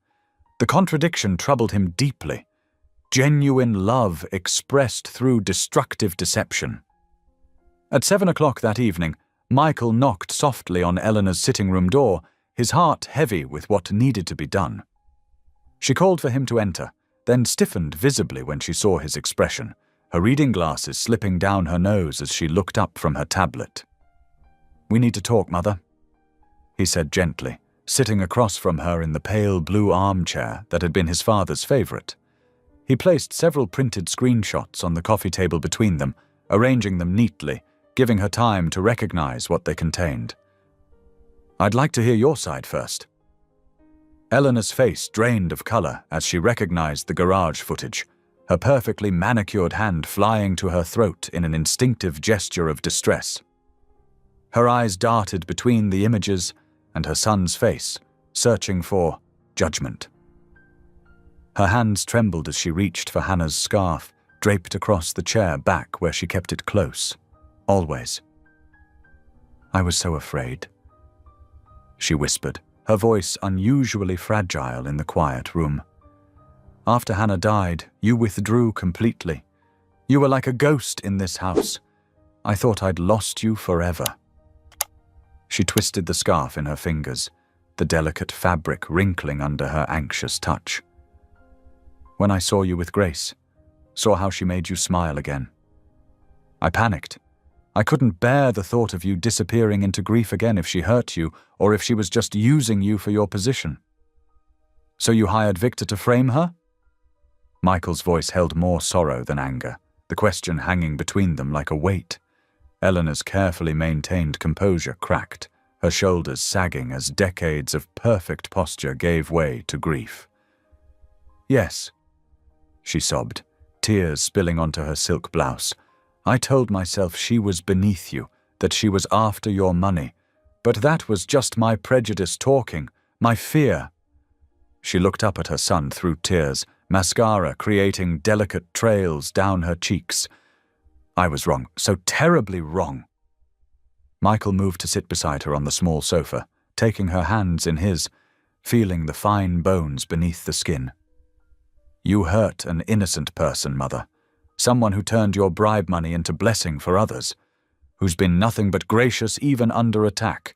The contradiction troubled him deeply. Genuine love expressed through destructive deception. At 7 o'clock that evening, Michael knocked softly on Eleanor's sitting room door, his heart heavy with what needed to be done. She called for him to enter, then stiffened visibly when she saw his expression, her reading glasses slipping down her nose as she looked up from her tablet. "We need to talk, Mother," he said gently, sitting across from her in the pale blue armchair that had been his father's favorite. He placed several printed screenshots on the coffee table between them, arranging them neatly, giving her time to recognize what they contained. "I'd like to hear your side first." Eleanor's face drained of color as she recognized the garage footage, her perfectly manicured hand flying to her throat in an instinctive gesture of distress. Her eyes darted between the images and her son's face, searching for judgment. Her hands trembled as she reached for Hannah's scarf, draped across the chair back where she kept it close. Always. "I was so afraid," she whispered, her voice unusually fragile in the quiet room. "After Hannah died, you withdrew completely. You were like a ghost in this house. I thought I'd lost you forever." She twisted the scarf in her fingers, the delicate fabric wrinkling under her anxious touch. "When I saw you with Grace, saw how she made you smile again, I panicked. I couldn't bear the thought of you disappearing into grief again if she hurt you, or if she was just using you for your position. So you hired Victor to frame her?" Michael's voice held more sorrow than anger, the question hanging between them like a weight. Eleanor's carefully maintained composure cracked, her shoulders sagging as decades of perfect posture gave way to grief. "Yes," she sobbed, tears spilling onto her silk blouse. "I told myself she was beneath you, that she was after your money, but that was just my prejudice talking, my fear." She looked up at her son through tears, mascara creating delicate trails down her cheeks. "I was wrong, so terribly wrong." Michael moved to sit beside her on the small sofa, taking her hands in his, feeling the fine bones beneath the skin. "You hurt an innocent person, Mother. Someone who turned your bribe money into blessing for others, who's been nothing but gracious even under attack,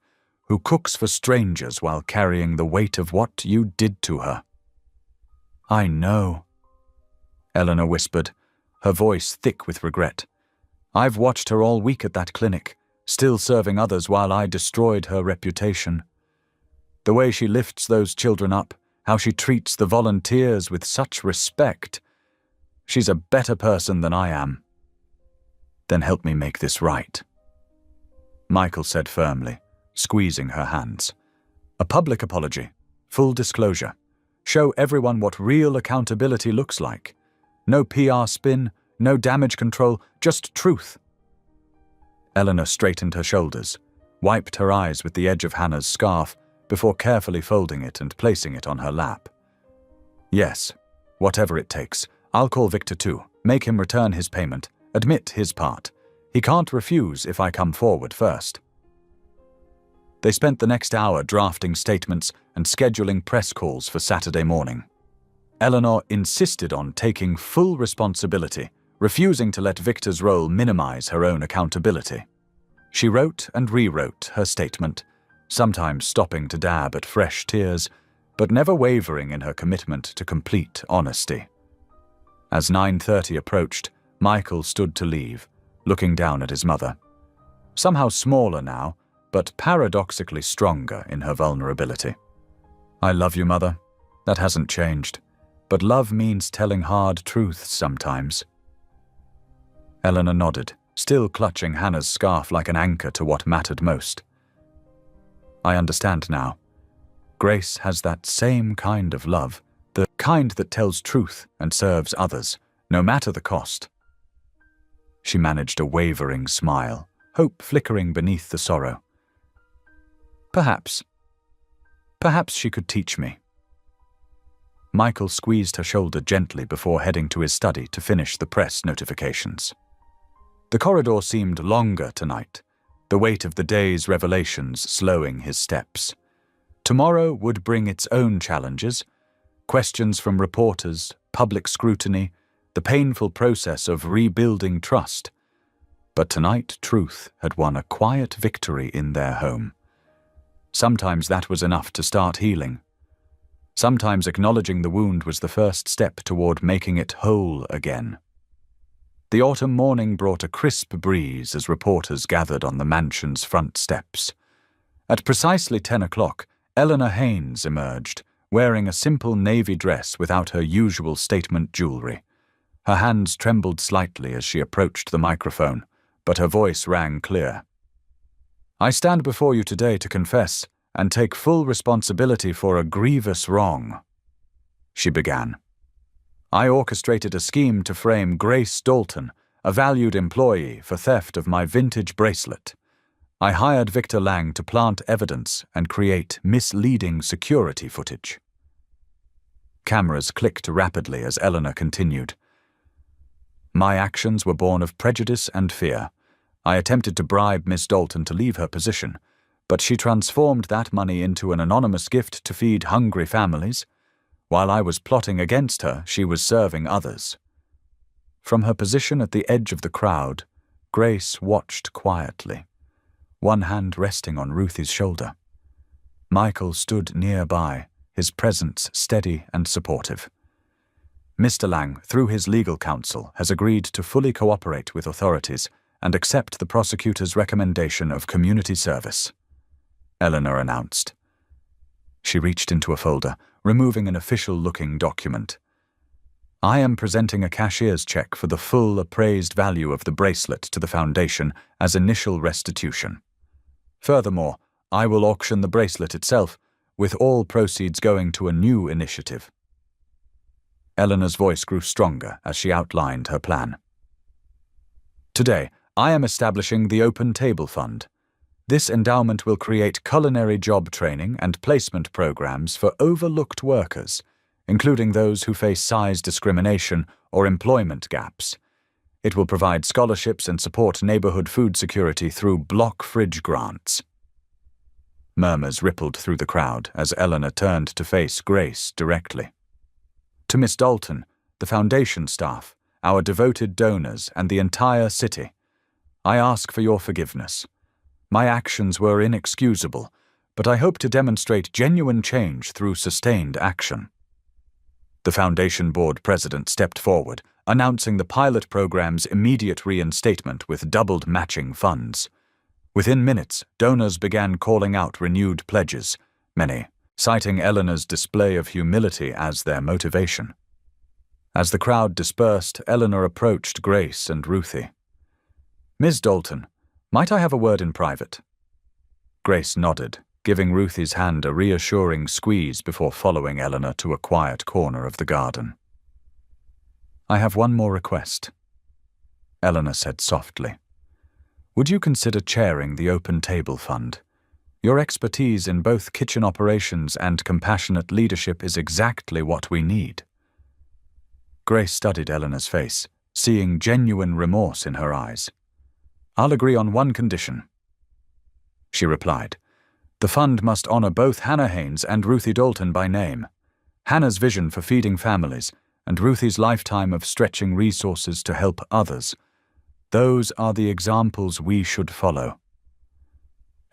who cooks for strangers while carrying the weight of what you did to her." "I know," Eleanor whispered, her voice thick with regret. "I've watched her all week at that clinic, still serving others while I destroyed her reputation. The way she lifts those children up, how she treats the volunteers with such respect. She's a better person than I am." "Then help me make this right," Michael said firmly, squeezing her hands. "A public apology, full disclosure. Show everyone what real accountability looks like. No PR spin, no damage control, just truth." Eleanor straightened her shoulders, wiped her eyes with the edge of Hannah's scarf before carefully folding it and placing it on her lap. "Yes, whatever it takes. I'll call Victor too, make him return his payment, admit his part. He can't refuse if I come forward first." They spent the next hour drafting statements and scheduling press calls for Saturday morning. Eleanor insisted on taking full responsibility, refusing to let Victor's role minimize her own accountability. She wrote and rewrote her statement, sometimes stopping to dab at fresh tears, but never wavering in her commitment to complete honesty. As 9:30 approached, Michael stood to leave, looking down at his mother. Somehow smaller now, but paradoxically stronger in her vulnerability. "I love you, Mother. That hasn't changed. But love means telling hard truths sometimes." Eleanor nodded, still clutching Hannah's scarf like an anchor to what mattered most. "I understand now. Grace has that same kind of love, the kind that tells truth and serves others, no matter the cost." She managed a wavering smile, hope flickering beneath the sorrow. Perhaps she could teach me." Michael squeezed her shoulder gently before heading to his study to finish the press notifications. The corridor seemed longer tonight, the weight of the day's revelations slowing his steps. Tomorrow would bring its own challenges, questions from reporters, public scrutiny, the painful process of rebuilding trust. But tonight, truth had won a quiet victory in their home. Sometimes that was enough to start healing. Sometimes acknowledging the wound was the first step toward making it whole again. The autumn morning brought a crisp breeze as reporters gathered on the mansion's front steps. At precisely 10 o'clock, Eleanor Haynes emerged, wearing a simple navy dress without her usual statement jewelry. Her hands trembled slightly as she approached the microphone, but her voice rang clear. "I stand before you today to confess and take full responsibility for a grievous wrong," she began. "I orchestrated a scheme to frame Grace Dalton, a valued employee, for theft of my vintage bracelet. I hired Victor Lang to plant evidence and create misleading security footage." Cameras clicked rapidly as Eleanor continued. "My actions were born of prejudice and fear. I attempted to bribe Miss Dalton to leave her position, but she transformed that money into an anonymous gift to feed hungry families. While I was plotting against her, she was serving others." From her position at the edge of the crowd, Grace watched quietly, one hand resting on Ruthie's shoulder. Michael stood nearby, his presence steady and supportive. "Mr. Lang, through his legal counsel, has agreed to fully cooperate with authorities and accept the prosecutor's recommendation of community service," Eleanor announced. She reached into a folder, removing an official-looking document. "I am presenting a cashier's check for the full appraised value of the bracelet to the Foundation as initial restitution. Furthermore, I will auction the bracelet itself, with all proceeds going to a new initiative." Eleanor's voice grew stronger as she outlined her plan. "Today, I am establishing the Open Table Fund. This endowment will create culinary job training and placement programs for overlooked workers, including those who face size discrimination or employment gaps. It will provide scholarships and support neighborhood food security through block fridge grants." Murmurs rippled through the crowd as Eleanor turned to face Grace directly. "To Miss Dalton, the Foundation staff, our devoted donors, and the entire city, I ask for your forgiveness. My actions were inexcusable, but I hope to demonstrate genuine change through sustained action." The Foundation Board President stepped forward, announcing the pilot program's immediate reinstatement with doubled matching funds. Within minutes, donors began calling out renewed pledges, many citing Eleanor's display of humility as their motivation. As the crowd dispersed, Eleanor approached Grace and Ruthie. "Ms. Dalton, might I have a word in private?" Grace nodded, giving Ruthie's hand a reassuring squeeze before following Eleanor to a quiet corner of the garden. "I have one more request," Eleanor said softly. "Would you consider chairing the Open Table Fund? Your expertise in both kitchen operations and compassionate leadership is exactly what we need." Grace studied Eleanor's face, seeing genuine remorse in her eyes. "I'll agree on one condition," she replied. "The fund must honor both Hannah Haynes and Ruthie Dalton by name. Hannah's vision for feeding families and Ruthie's lifetime of stretching resources to help others. Those are the examples we should follow."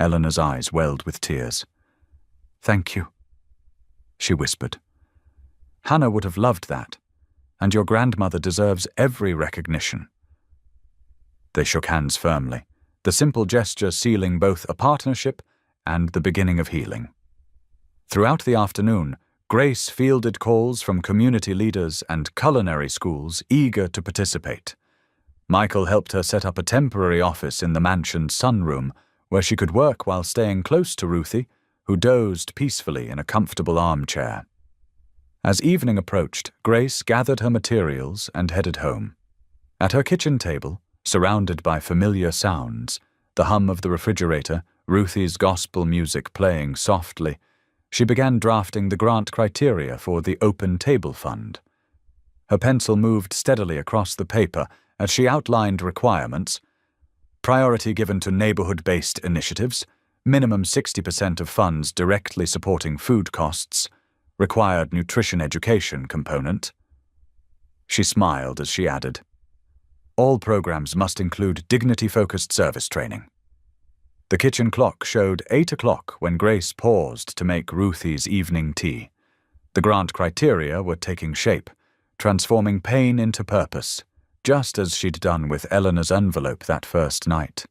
Eleanor's eyes welled with tears. "Thank you," she whispered. "Hannah would have loved that, and your grandmother deserves every recognition." They shook hands firmly, the simple gesture sealing both a partnership and the beginning of healing. Throughout the afternoon, Grace fielded calls from community leaders and culinary schools eager to participate. Michael helped her set up a temporary office in the mansion's sunroom, where she could work while staying close to Ruthie, who dozed peacefully in a comfortable armchair. As evening approached, Grace gathered her materials and headed home. At her kitchen table, surrounded by familiar sounds, the hum of the refrigerator, Ruthie's gospel music playing softly, she began drafting the grant criteria for the Open Table Fund. Her pencil moved steadily across the paper as she outlined requirements: priority given to neighborhood-based initiatives, minimum 60% of funds directly supporting food costs, required nutrition education component. She smiled as she added, all programs must include dignity-focused service training. The kitchen clock showed 8 o'clock when Grace paused to make Ruthie's evening tea. The grant criteria were taking shape, transforming pain into purpose, just as she'd done with Eleanor's envelope that first night.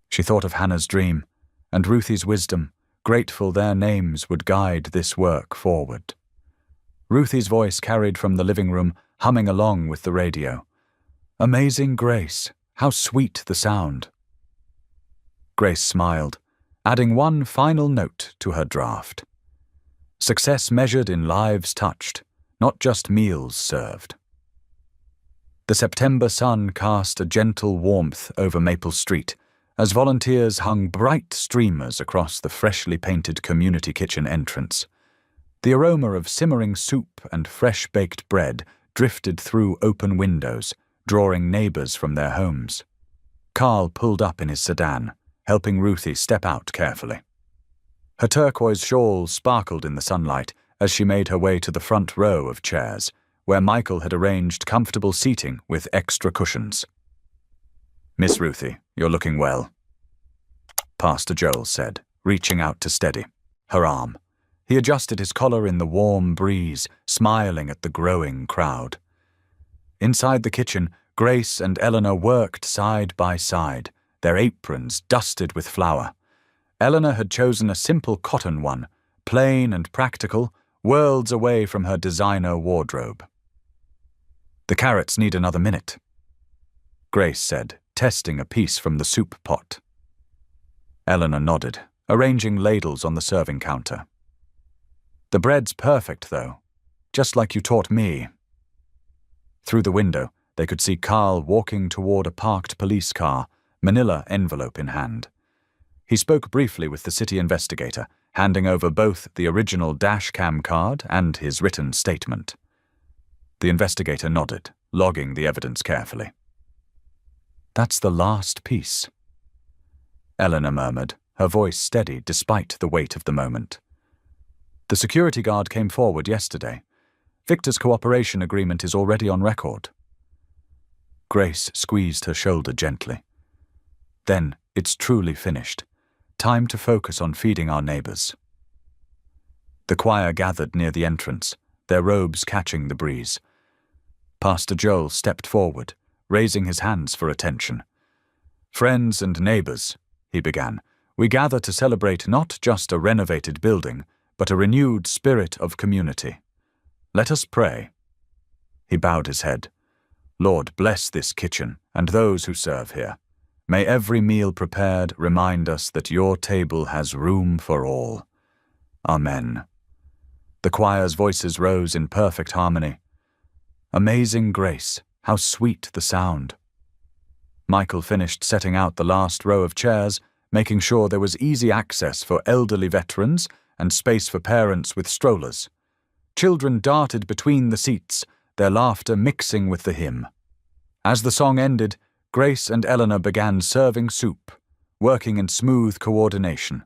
She thought of Hannah's dream and Ruthie's wisdom, grateful their names would guide this work forward. Ruthie's voice carried from the living room, humming along with the radio. Amazing Grace, how sweet the sound. Grace smiled, adding one final note to her draft. Success measured in lives touched, not just meals served. The September sun cast a gentle warmth over Maple Street as volunteers hung bright streamers across the freshly painted community kitchen entrance. The aroma of simmering soup and fresh-baked bread drifted through open windows, drawing neighbors from their homes. Carl pulled up in his sedan, helping Ruthie step out carefully. Her turquoise shawl sparkled in the sunlight as she made her way to the front row of chairs, where Michael had arranged comfortable seating with extra cushions. Miss Ruthie, you're looking well, Pastor Joel said, reaching out to steady her arm. He adjusted his collar in the warm breeze, smiling at the growing crowd. Inside the kitchen, Grace and Eleanor worked side by side, their aprons dusted with flour. Eleanor had chosen a simple cotton one, plain and practical, worlds away from her designer wardrobe. The carrots need another minute, Grace said, testing a piece from the soup pot. Eleanor nodded, arranging ladles on the serving counter. The bread's perfect, though, just like you taught me. Through the window, they could see Carl walking toward a parked police car, manila envelope in hand. He spoke briefly with the city investigator, handing over both the original dash cam card and his written statement. The investigator nodded, logging the evidence carefully. That's the last piece, Eleanor murmured, her voice steady despite the weight of the moment. The security guard came forward yesterday. Victor's cooperation agreement is already on record. Grace squeezed her shoulder gently. Then it's truly finished. Time to focus on feeding our neighbors. The choir gathered near the entrance, their robes catching the breeze. Pastor Joel stepped forward, raising his hands for attention. Friends and neighbors, he began, we gather to celebrate not just a renovated building, but a renewed spirit of community. Let us pray. He bowed his head. Lord, bless this kitchen and those who serve here. May every meal prepared remind us that your table has room for all. Amen. The choir's voices rose in perfect harmony. Amazing Grace, how sweet the sound. Michael finished setting out the last row of chairs, making sure there was easy access for elderly veterans and space for parents with strollers. Children darted between the seats, their laughter mixing with the hymn. As the song ended, Grace and Eleanor began serving soup, working in smooth coordination.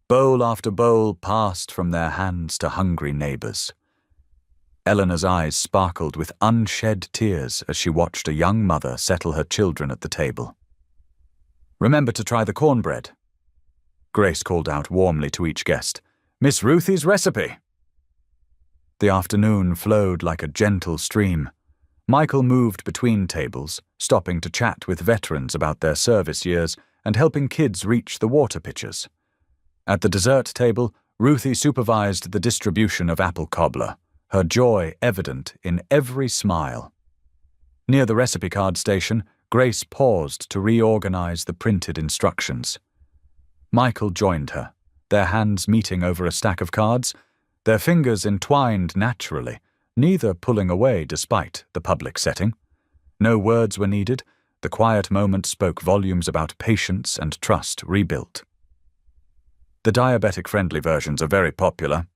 Bowl after bowl passed from their hands to hungry neighbors. Eleanor's eyes sparkled with unshed tears as she watched a young mother settle her children at the table. Remember to try the cornbread, Grace called out warmly to each guest. Miss Ruthie's recipe. The afternoon flowed like a gentle stream. Michael moved between tables, stopping to chat with veterans about their service years and helping kids reach the water pitchers. At the dessert table, Ruthie supervised the distribution of apple cobbler, her joy evident in every smile. Near the recipe card station, Grace paused to reorganize the printed instructions. Michael joined her, their hands meeting over a stack of cards, their fingers entwined naturally, neither pulling away despite the public setting. No words were needed. The quiet moment spoke volumes about patience and trust rebuilt. The diabetic-friendly versions are very popular,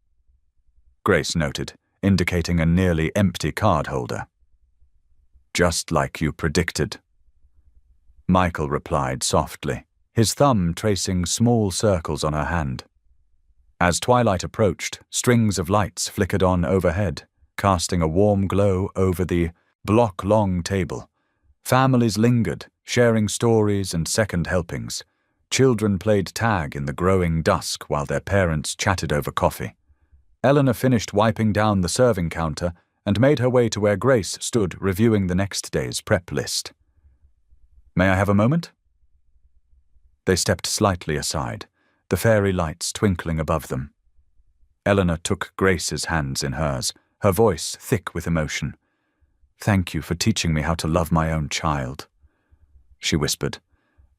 Grace noted, indicating a nearly empty card holder. Just like you predicted, Michael replied softly, his thumb tracing small circles on her hand. As twilight approached, strings of lights flickered on overhead, casting a warm glow over the block-long table. Families lingered, sharing stories and second helpings. Children played tag in the growing dusk while their parents chatted over coffee. Eleanor finished wiping down the serving counter and made her way to where Grace stood reviewing the next day's prep list. "May I have a moment?" They stepped slightly aside, the fairy lights twinkling above them. Eleanor took Grace's hands in hers, her voice thick with emotion. "Thank you for teaching me how to love my own child," she whispered.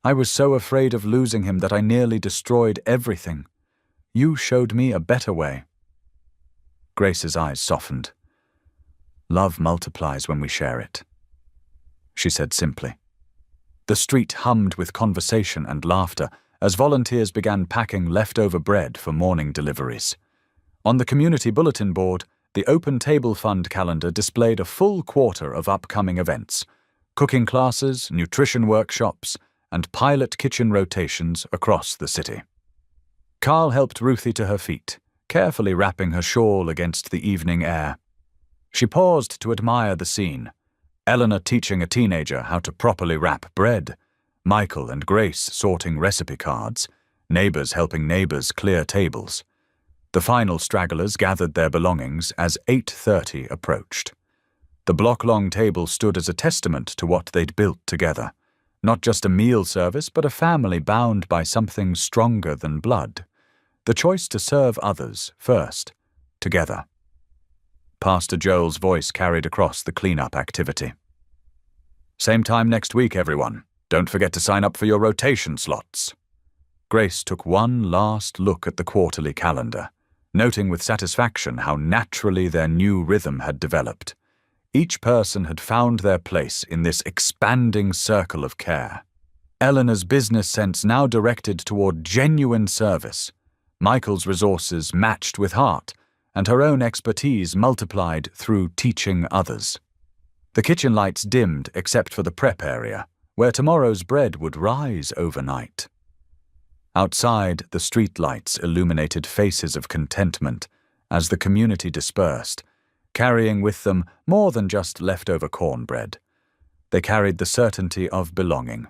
"I was so afraid of losing him that I nearly destroyed everything. You showed me a better way." Grace's eyes softened. "Love multiplies when we share it," she said simply. The street hummed with conversation and laughter as volunteers began packing leftover bread for morning deliveries. On the community bulletin board, the Open Table Fund calendar displayed a full quarter of upcoming events: cooking classes, nutrition workshops, and pilot kitchen rotations across the city. Carl helped Ruthie to her feet, carefully wrapping her shawl against the evening air. She paused to admire the scene: Eleanor teaching a teenager how to properly wrap bread, Michael and Grace sorting recipe cards, neighbors helping neighbors clear tables. The final stragglers gathered their belongings as 8:30 approached. The block-long table stood as a testament to what they'd built together. Not just a meal service, but a family bound by something stronger than blood. The choice to serve others first, together. Pastor Joel's voice carried across the cleanup activity. "Same time next week, everyone. Don't forget to sign up for your rotation slots." Grace took one last look at the quarterly calendar, noting with satisfaction how naturally their new rhythm had developed. Each person had found their place in this expanding circle of care. Eleanor's business sense now directed toward genuine service, Michael's resources matched with heart, and her own expertise multiplied through teaching others. The kitchen lights dimmed except for the prep area, where tomorrow's bread would rise overnight. Outside, the street lights illuminated faces of contentment as the community dispersed, carrying with them more than just leftover cornbread. They carried the certainty of belonging.